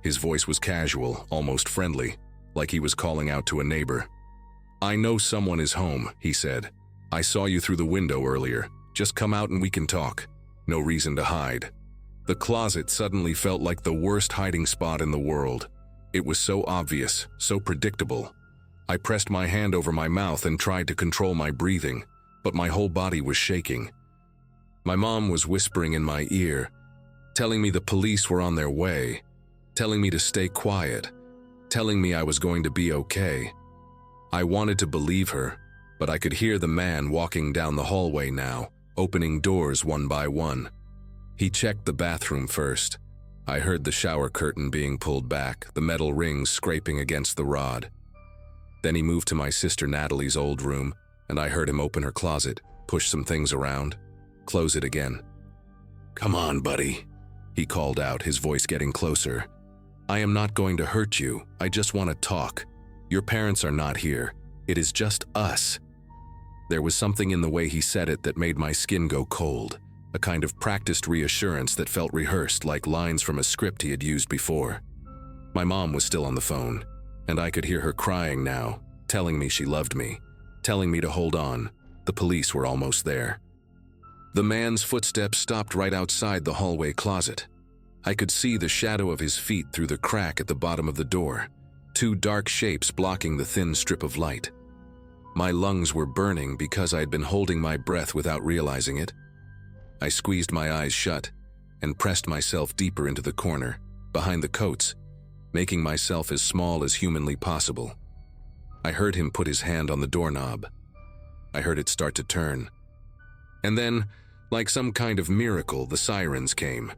His voice was casual, almost friendly, like he was calling out to a neighbor. "I know someone is home," he said. "I saw you through the window earlier. Just come out and we can talk. No reason to hide." The closet suddenly felt like the worst hiding spot in the world. It was so obvious, so predictable. I pressed my hand over my mouth and tried to control my breathing, but my whole body was shaking. My mom was whispering in my ear, telling me the police were on their way, telling me to stay quiet, telling me I was going to be okay. I wanted to believe her, but I could hear the man walking down the hallway now, opening doors one by one. He checked the bathroom first. I heard the shower curtain being pulled back, the metal rings scraping against the rod. Then he moved to my sister Natalie's old room, and I heard him open her closet, push some things around, close it again. "Come on, buddy," he called out, his voice getting closer. "I am not going to hurt you. I just want to talk. Your parents are not here. It is just us." There was something in the way he said it that made my skin go cold, a kind of practiced reassurance that felt rehearsed, like lines from a script he had used before. My mom was still on the phone, and I could hear her crying now, telling me she loved me, telling me to hold on. The police were almost there. The man's footsteps stopped right outside the hallway closet. I could see the shadow of his feet through the crack at the bottom of the door, two dark shapes blocking the thin strip of light. My lungs were burning because I had been holding my breath without realizing it. I squeezed my eyes shut and pressed myself deeper into the corner, behind the coats, making myself as small as humanly possible. I heard him put his hand on the doorknob. I heard it start to turn. And then, like some kind of miracle, the sirens came.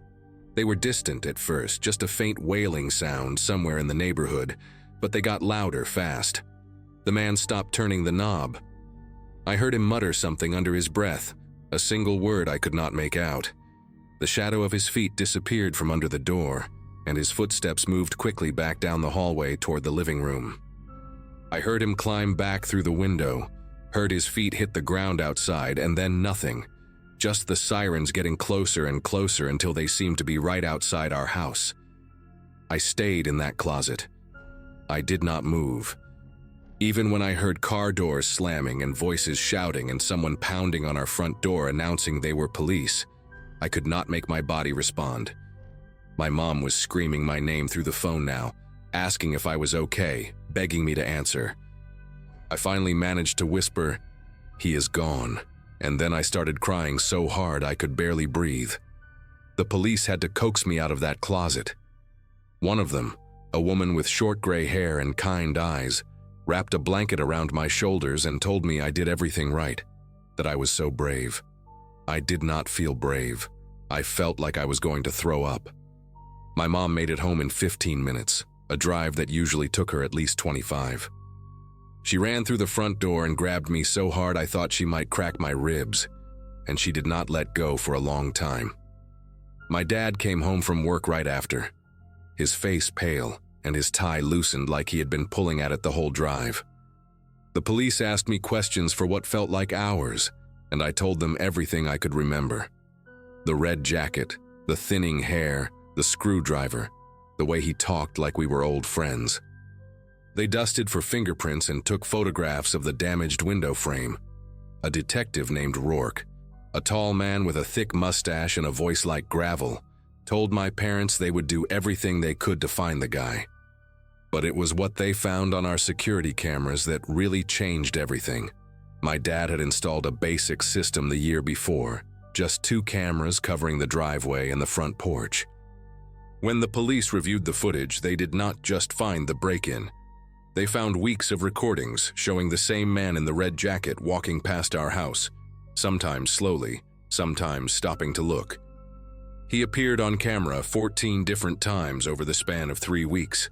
They were distant at first, just a faint wailing sound somewhere in the neighborhood, but they got louder fast. The man stopped turning the knob. I heard him mutter something under his breath, a single word I could not make out. The shadow of his feet disappeared from under the door, and his footsteps moved quickly back down the hallway toward the living room. I heard him climb back through the window, heard his feet hit the ground outside, and then nothing. Just the sirens getting closer and closer until they seemed to be right outside our house. I stayed in that closet. I did not move. Even when I heard car doors slamming and voices shouting and someone pounding on our front door announcing they were police, I could not make my body respond. My mom was screaming my name through the phone now, asking if I was okay, begging me to answer. I finally managed to whisper, "He is gone," and then I started crying so hard I could barely breathe. The police had to coax me out of that closet. One of them, a woman with short gray hair and kind eyes, wrapped a blanket around my shoulders and told me I did everything right, that I was so brave. I did not feel brave. I felt like I was going to throw up. My mom made it home in 15 minutes, a drive that usually took her at least 25. She ran through the front door and grabbed me so hard I thought she might crack my ribs, and she did not let go for a long time. My dad came home from work right after, his face pale and his tie loosened like he had been pulling at it the whole drive. The police asked me questions for what felt like hours, and I told them everything I could remember. The red jacket, the thinning hair, the screwdriver, the way he talked like we were old friends. They dusted for fingerprints and took photographs of the damaged window frame. A detective named Rourke, a tall man with a thick mustache and a voice like gravel, told my parents they would do everything they could to find the guy. But it was what they found on our security cameras that really changed everything. My dad had installed a basic system the year before, just 2 cameras covering the driveway and the front porch. When the police reviewed the footage, they did not just find the break-in. They found weeks of recordings showing the same man in the red jacket walking past our house, sometimes slowly, sometimes stopping to look. He appeared on camera 14 different times over the span of 3 weeks,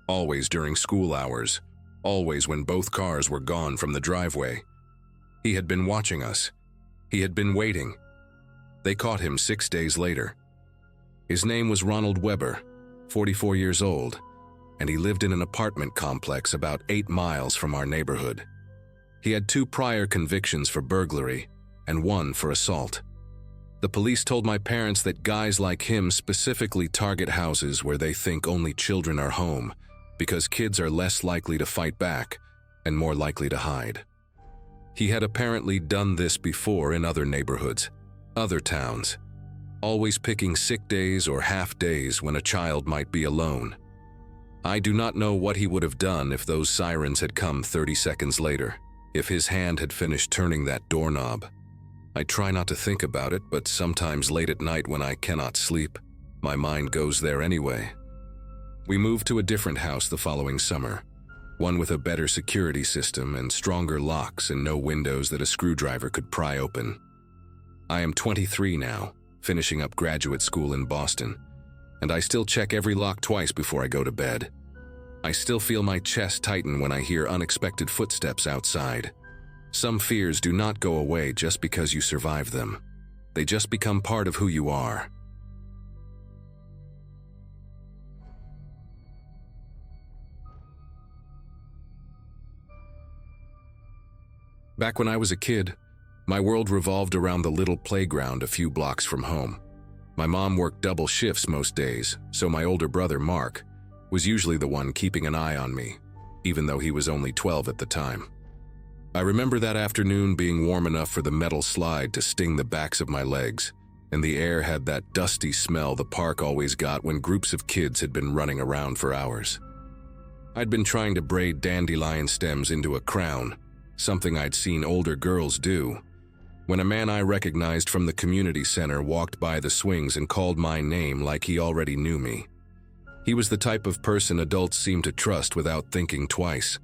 always during school hours, always when both cars were gone from the driveway. He had been watching us. He had been waiting. They caught him 6 days later. His name was Ronald Weber, 44 years old, and he lived in an apartment complex about 8 miles from our neighborhood. He had 2 prior convictions for burglary and 1 for assault. The police told my parents that guys like him specifically target houses where they think only children are home because kids are less likely to fight back and more likely to hide. He had apparently done this before in other neighborhoods, other towns, always picking sick days or half days when a child might be alone. I do not know what he would have done if those sirens had come 30 seconds later, if his hand had finished turning that doorknob. I try not to think about it, but sometimes late at night when I cannot sleep, my mind goes there anyway. We moved to a different house the following summer, one with a better security system and stronger locks and no windows that a screwdriver could pry open. I am 23 now, finishing up graduate school in Boston, and I still check every lock twice before I go to bed. I still feel my chest tighten when I hear unexpected footsteps outside. Some fears do not go away just because you survive them. They just become part of who you are. Back when I was a kid, my world revolved around the little playground a few blocks from home. My mom worked double shifts most days, so my older brother, Mark, was usually the one keeping an eye on me, even though he was only 12 at the time. I remember that afternoon being warm enough for the metal slide to sting the backs of my legs, and the air had that dusty smell the park always got when groups of kids had been running around for hours. I'd been trying to braid dandelion stems into a crown, something I'd seen older girls do, when a man I recognized from the community center walked by the swings and called my name like he already knew me. He was the type of person adults seem to trust without thinking twice.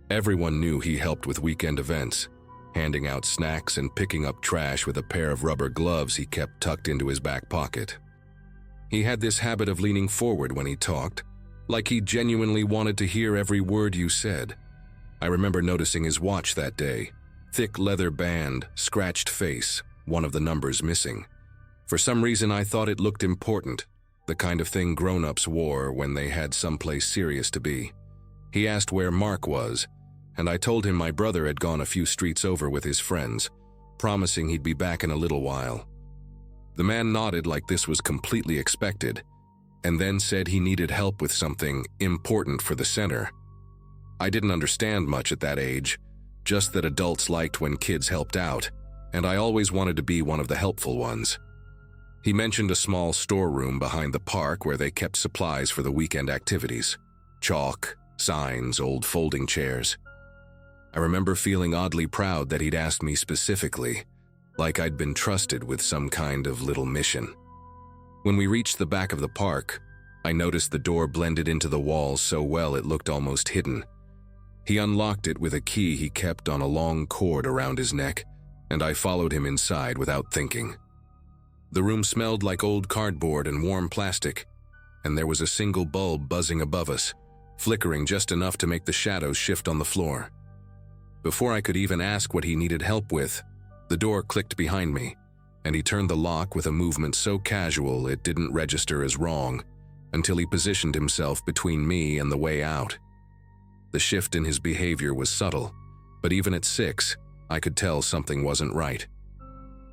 Everyone knew he helped with weekend events, handing out snacks and picking up trash with a pair of rubber gloves he kept tucked into his back pocket. He had this habit of leaning forward when he talked, like he genuinely wanted to hear every word you said. I remember noticing his watch that day. Thick leather band, scratched face, one of the numbers missing. For some reason I thought it looked important, the kind of thing grown-ups wore when they had someplace serious to be. He asked where Mark was, and I told him my brother had gone a few streets over with his friends, promising he'd be back in a little while. The man nodded like this was completely expected, and then said he needed help with something important for the center. I didn't understand much at that age, just that adults liked when kids helped out, and I always wanted to be one of the helpful ones. He mentioned a small storeroom behind the park where they kept supplies for the weekend activities. Chalk, signs, old folding chairs. I remember feeling oddly proud that he'd asked me specifically, like I'd been trusted with some kind of little mission. When we reached the back of the park, I noticed the door blended into the walls so well it looked almost hidden. He unlocked it with a key he kept on a long cord around his neck, and I followed him inside without thinking. The room smelled like old cardboard and warm plastic, and there was a single bulb buzzing above us, flickering just enough to make the shadows shift on the floor. Before I could even ask what he needed help with, the door clicked behind me, and he turned the lock with a movement so casual it didn't register as wrong, until he positioned himself between me and the way out. The shift in his behavior was subtle, but even at 6, I could tell something wasn't right.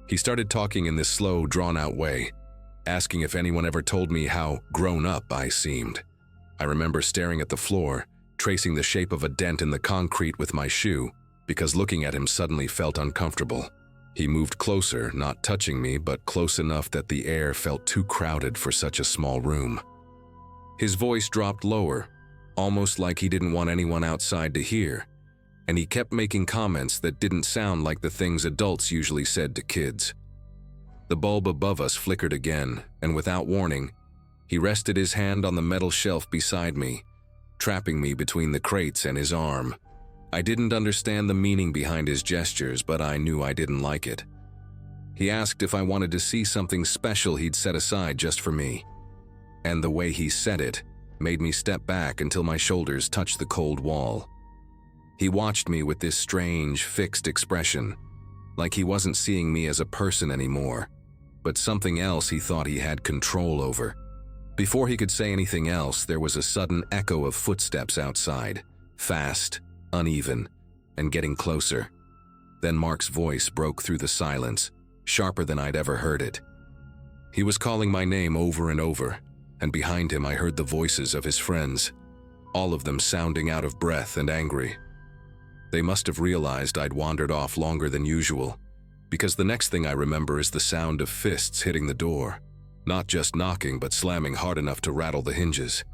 He started talking in this slow, drawn-out way, asking if anyone ever told me how grown up I seemed. I remember staring at the floor, tracing the shape of a dent in the concrete with my shoe, because looking at him suddenly felt uncomfortable. He moved closer, not touching me, but close enough that the air felt too crowded for such a small room. His voice dropped lower, almost like he didn't want anyone outside to hear, and he kept making comments that didn't sound like the things adults usually said to kids. The bulb above us flickered again, and without warning, He rested his hand on the metal shelf beside me, trapping me between the crates and his arm. I didn't understand the meaning behind his gestures, but I knew I didn't like it. He asked if I wanted to see something special he'd set aside just for me. And the way he said it made me step back until my shoulders touched the cold wall. He watched me with this strange, fixed expression, like he wasn't seeing me as a person anymore, but something else he thought he had control over. Before he could say anything else, there was a sudden echo of footsteps outside, fast, uneven, and getting closer. Then Mark's voice broke through the silence, sharper than I'd ever heard it. He was calling my name over and over, and behind him I heard the voices of his friends, all of them sounding out of breath and angry. They must have realized I'd wandered off longer than usual, because the next thing I remember is the sound of fists hitting the door, not just knocking but slamming hard enough to rattle the hinges.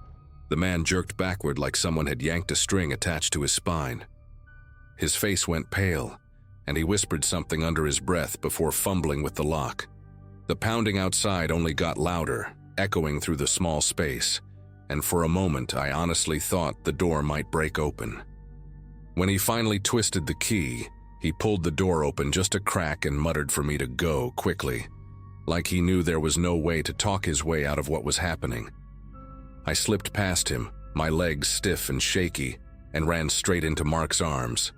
The man jerked backward like someone had yanked a string attached to his spine. His face went pale, and he whispered something under his breath before fumbling with the lock. The pounding outside only got louder, echoing through the small space, and for a moment I honestly thought the door might break open. When he finally twisted the key, he pulled the door open just a crack and muttered for me to go quickly, like he knew there was no way to talk his way out of what was happening. I slipped past him, my legs stiff and shaky, and ran straight into Mark's arms.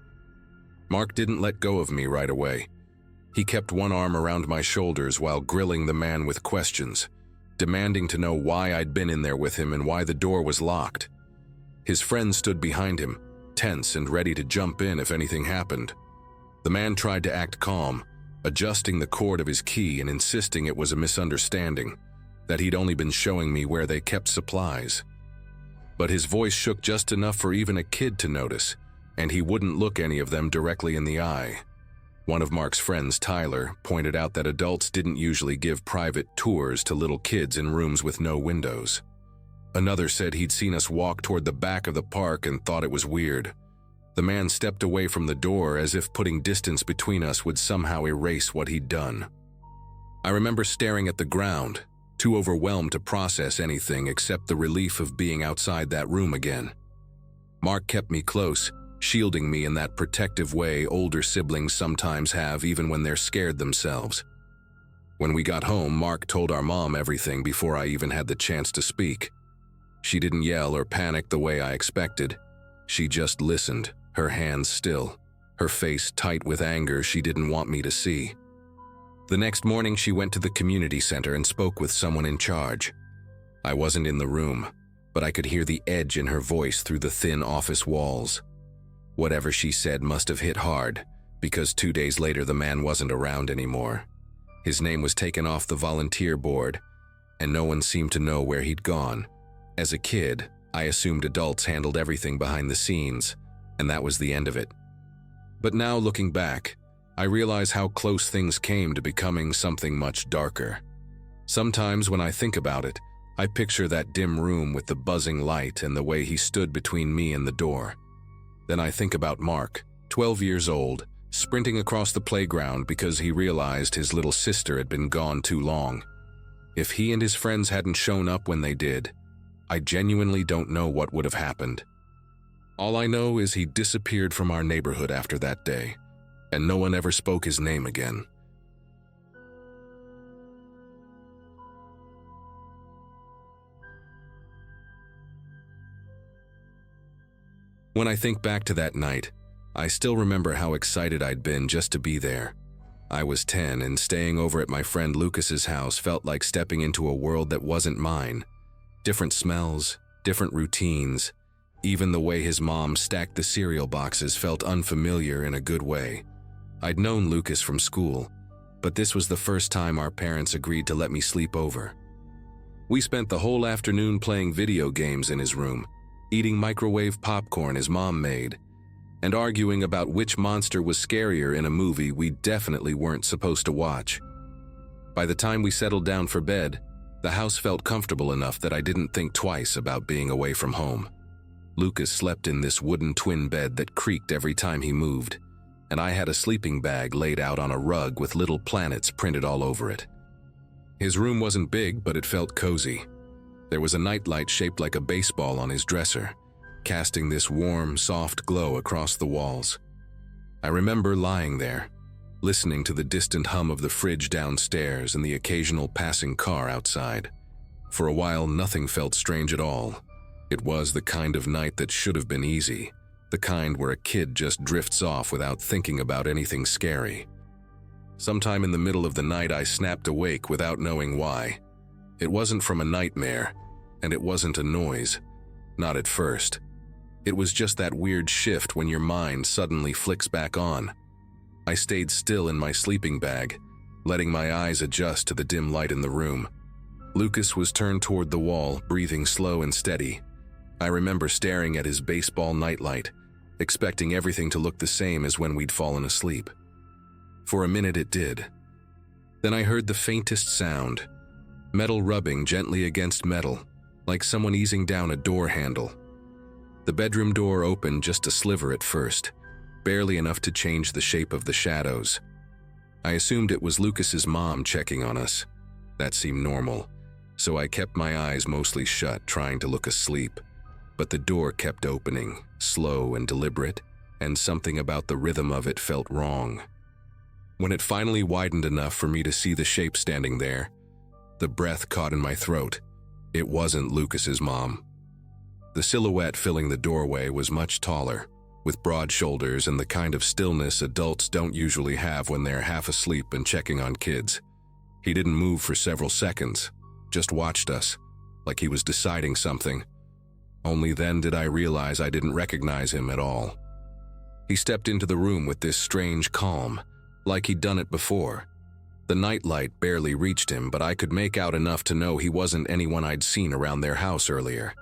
Mark didn't let go of me right away. He kept one arm around my shoulders while grilling the man with questions, demanding to know why I'd been in there with him and why the door was locked. His friends stood behind him, tense and ready to jump in if anything happened. The man tried to act calm, adjusting the cord of his key and insisting it was a misunderstanding, that he'd only been showing me where they kept supplies. But his voice shook just enough for even a kid to notice, and he wouldn't look any of them directly in the eye. One of Mark's friends, Tyler, pointed out that adults didn't usually give private tours to little kids in rooms with no windows. Another said he'd seen us walk toward the back of the park and thought it was weird. The man stepped away from the door as if putting distance between us would somehow erase what he'd done. I remember staring at the ground, too overwhelmed to process anything except the relief of being outside that room again. Mark kept me close, shielding me in that protective way older siblings sometimes have even when they're scared themselves. When we got home, Mark told our mom everything before I even had the chance to speak. She didn't yell or panic the way I expected. She just listened, her hands still, her face tight with anger she didn't want me to see. The next morning, she went to the community center and spoke with someone in charge. I wasn't in the room, but I could hear the edge in her voice through the thin office walls. Whatever she said must have hit hard, because 2 days later the man wasn't around anymore. His name was taken off the volunteer board, and no one seemed to know where he'd gone. As a kid, I assumed adults handled everything behind the scenes, and that was the end of it. But now looking back, I realize how close things came to becoming something much darker. Sometimes when I think about it, I picture that dim room with the buzzing light and the way he stood between me and the door. Then I think about Mark, 12 years old, sprinting across the playground because he realized his little sister had been gone too long. If he and his friends hadn't shown up when they did, I genuinely don't know what would have happened. All I know is he disappeared from our neighborhood after that day, and no one ever spoke his name again. When I think back to that night, I still remember how excited I'd been just to be there. I was 10, and staying over at my friend Lucas's house felt like stepping into a world that wasn't mine. Different smells, different routines. Even the way his mom stacked the cereal boxes felt unfamiliar in a good way. I'd known Lucas from school, but this was the first time our parents agreed to let me sleep over. We spent the whole afternoon playing video games in his room, eating microwave popcorn his mom made, and arguing about which monster was scarier in a movie we definitely weren't supposed to watch. By the time we settled down for bed, the house felt comfortable enough that I didn't think twice about being away from home. Lucas slept in this wooden twin bed that creaked every time he moved, and I had a sleeping bag laid out on a rug with little planets printed all over it. His room wasn't big, but it felt cozy. There was a nightlight shaped like a baseball on his dresser, casting this warm, soft glow across the walls. I remember lying there, listening to the distant hum of the fridge downstairs and the occasional passing car outside. For a while, nothing felt strange at all. It was the kind of night that should have been easy, the kind where a kid just drifts off without thinking about anything scary. Sometime in the middle of the night, I snapped awake without knowing why. It wasn't from a nightmare, and it wasn't a noise. Not at first. It was just that weird shift when your mind suddenly flicks back on. I stayed still in my sleeping bag, letting my eyes adjust to the dim light in the room. Lucas was turned toward the wall, breathing slow and steady. I remember staring at his baseball nightlight, expecting everything to look the same as when we'd fallen asleep. For a minute it did. Then I heard the faintest sound, metal rubbing gently against metal, like someone easing down a door handle. The bedroom door opened just a sliver at first, barely enough to change the shape of the shadows. I assumed it was Lucas's mom checking on us. That seemed normal, so I kept my eyes mostly shut, trying to look asleep. But the door kept opening, slow and deliberate, and something about the rhythm of it felt wrong. When it finally widened enough for me to see the shape standing there, the breath caught in my throat. It wasn't Lucas's mom. The silhouette filling the doorway was much taller, with broad shoulders and the kind of stillness adults don't usually have when they're half asleep and checking on kids. He didn't move for several seconds, just watched us, like he was deciding something. Only then did I realize I didn't recognize him at all. He stepped into the room with this strange calm, like he'd done it before. The nightlight barely reached him, but I could make out enough to know he wasn't anyone I'd seen around their house earlier.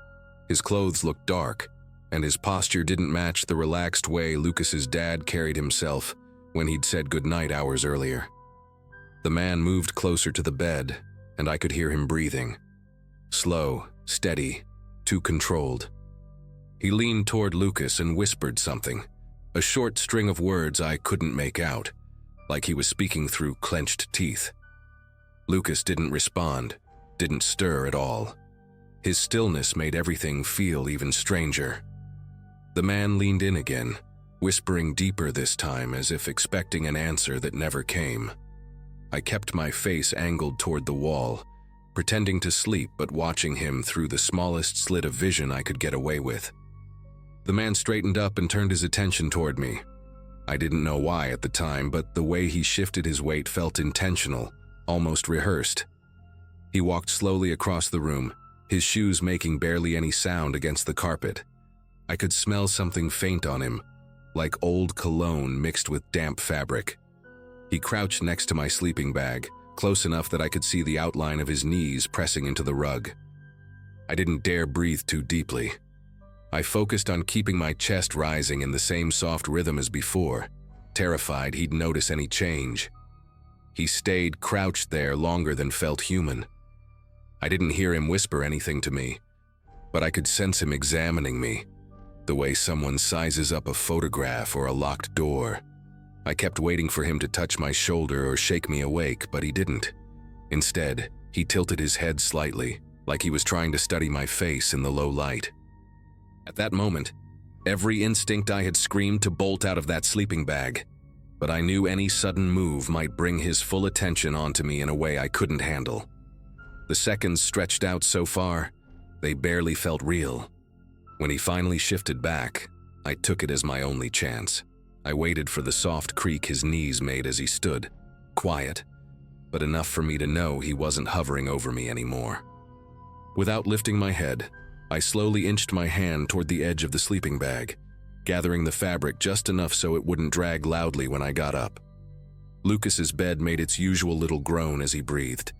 His clothes looked dark, and his posture didn't match the relaxed way Lucas's dad carried himself when he'd said goodnight hours earlier. The man moved closer to the bed, and I could hear him breathing. Slow, steady, too controlled. He leaned toward Lucas and whispered something, a short string of words I couldn't make out, like he was speaking through clenched teeth. Lucas didn't respond, didn't stir at all. His stillness made everything feel even stranger. The man leaned in again, whispering deeper this time, as if expecting an answer that never came. I kept my face angled toward the wall, pretending to sleep but watching him through the smallest slit of vision I could get away with. The man straightened up and turned his attention toward me. I didn't know why at the time, but the way he shifted his weight felt intentional, almost rehearsed. He walked slowly across the room, his shoes making barely any sound against the carpet. I could smell something faint on him, like old cologne mixed with damp fabric. He crouched next to my sleeping bag, close enough that I could see the outline of his knees pressing into the rug. I didn't dare breathe too deeply. I focused on keeping my chest rising in the same soft rhythm as before, terrified he'd notice any change. He stayed crouched there longer than felt human. I didn't hear him whisper anything to me, but I could sense him examining me, the way someone sizes up a photograph or a locked door. I kept waiting for him to touch my shoulder or shake me awake, but he didn't. Instead, he tilted his head slightly, like he was trying to study my face in the low light. At that moment, every instinct I had screamed to bolt out of that sleeping bag, but I knew any sudden move might bring his full attention onto me in a way I couldn't handle. The seconds stretched out so far, they barely felt real. When he finally shifted back, I took it as my only chance. I waited for the soft creak his knees made as he stood, quiet, but enough for me to know he wasn't hovering over me anymore. Without lifting my head, I slowly inched my hand toward the edge of the sleeping bag, gathering the fabric just enough so it wouldn't drag loudly when I got up. Lucas's bed made its usual little groan as he breathed,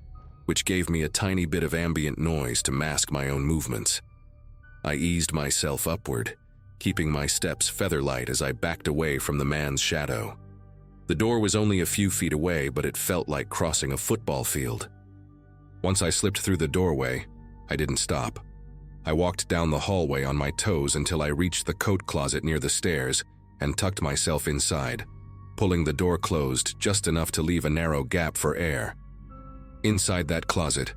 which gave me a tiny bit of ambient noise to mask my own movements. I eased myself upward, keeping my steps feather-light as I backed away from the man's shadow. The door was only a few feet away, but it felt like crossing a football field. Once I slipped through the doorway, I didn't stop. I walked down the hallway on my toes until I reached the coat closet near the stairs and tucked myself inside, pulling the door closed just enough to leave a narrow gap for air. Inside that closet,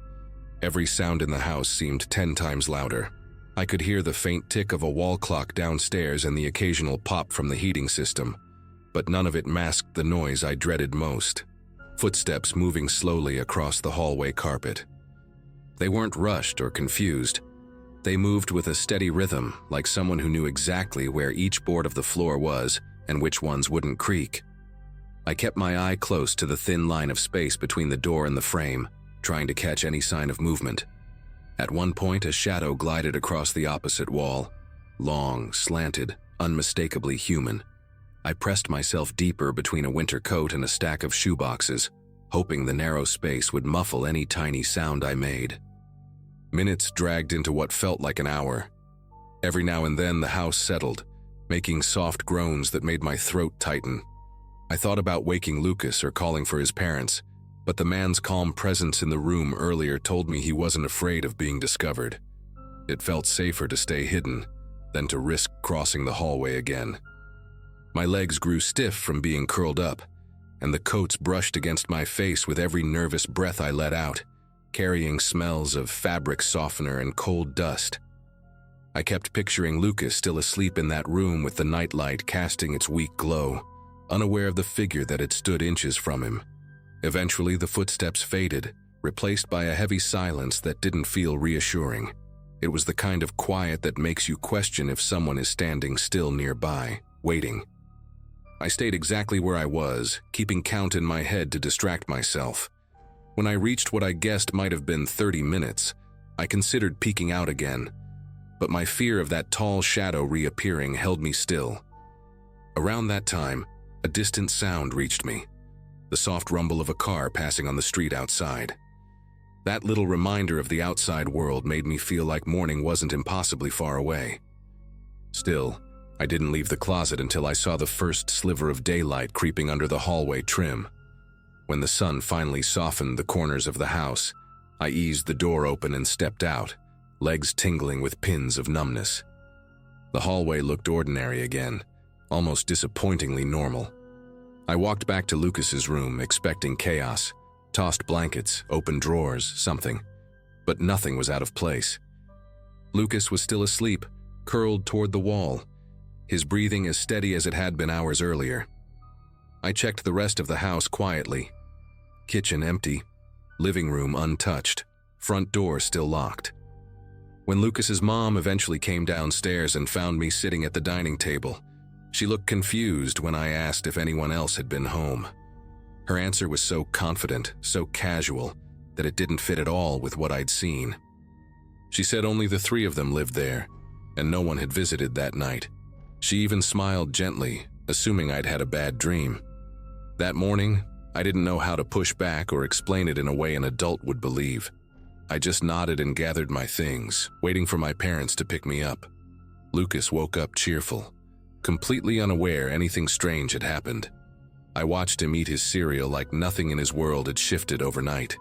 Every sound in the house seemed 10 times louder. I could hear the faint tick of a wall clock downstairs and the occasional pop from the heating system, but none of it masked the noise I dreaded most. Footsteps moving slowly across the hallway carpet. They weren't rushed or confused. They moved with a steady rhythm, like someone who knew exactly where each board of the floor was and which ones wouldn't creak. I kept my eye close to the thin line of space between the door and the frame, trying to catch any sign of movement. At one point, a shadow glided across the opposite wall. Long, slanted, unmistakably human. I pressed myself deeper between a winter coat and a stack of shoeboxes, hoping the narrow space would muffle any tiny sound I made. Minutes dragged into what felt like an hour. Every now and then the house settled, making soft groans that made my throat tighten. I thought about waking Lucas or calling for his parents, but the man's calm presence in the room earlier told me he wasn't afraid of being discovered. It felt safer to stay hidden than to risk crossing the hallway again. My legs grew stiff from being curled up, and the coats brushed against my face with every nervous breath I let out, carrying smells of fabric softener and cold dust. I kept picturing Lucas still asleep in that room with the nightlight casting its weak glow, unaware of the figure that had stood inches from him. Eventually, the footsteps faded, replaced by a heavy silence that didn't feel reassuring. It was the kind of quiet that makes you question if someone is standing still nearby, waiting. I stayed exactly where I was, keeping count in my head to distract myself. When I reached what I guessed might have been 30 minutes, I considered peeking out again, but my fear of that tall shadow reappearing held me still. Around that time, a distant sound reached me, the soft rumble of a car passing on the street outside. That little reminder of the outside world made me feel like morning wasn't impossibly far away. Still, I didn't leave the closet until I saw the first sliver of daylight creeping under the hallway trim. When the sun finally softened the corners of the house, I eased the door open and stepped out, legs tingling with pins of numbness. The hallway looked ordinary again, almost disappointingly normal. I walked back to Lucas's room, expecting chaos, tossed blankets, open drawers, something. But nothing was out of place. Lucas was still asleep, curled toward the wall, his breathing as steady as it had been hours earlier. I checked the rest of the house quietly. Kitchen empty, living room untouched, front door still locked. When Lucas's mom eventually came downstairs and found me sitting at the dining table, she looked confused when I asked if anyone else had been home. Her answer was so confident, so casual, that it didn't fit at all with what I'd seen. She said only the three of them lived there, and no one had visited that night. She even smiled gently, assuming I'd had a bad dream. That morning, I didn't know how to push back or explain it in a way an adult would believe. I just nodded and gathered my things, waiting for my parents to pick me up. Lucas woke up cheerful, completely unaware anything strange had happened. I watched him eat his cereal like nothing in his world had shifted overnight.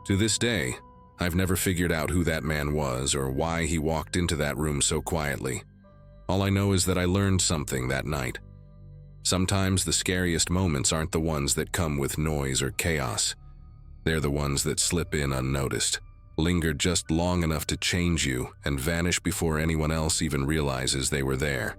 To this day, I've never figured out who that man was or why he walked into that room so quietly. All I know is that I learned something that night. Sometimes the scariest moments aren't the ones that come with noise or chaos. They're the ones that slip in unnoticed, linger just long enough to change you, and vanish before anyone else even realizes they were there.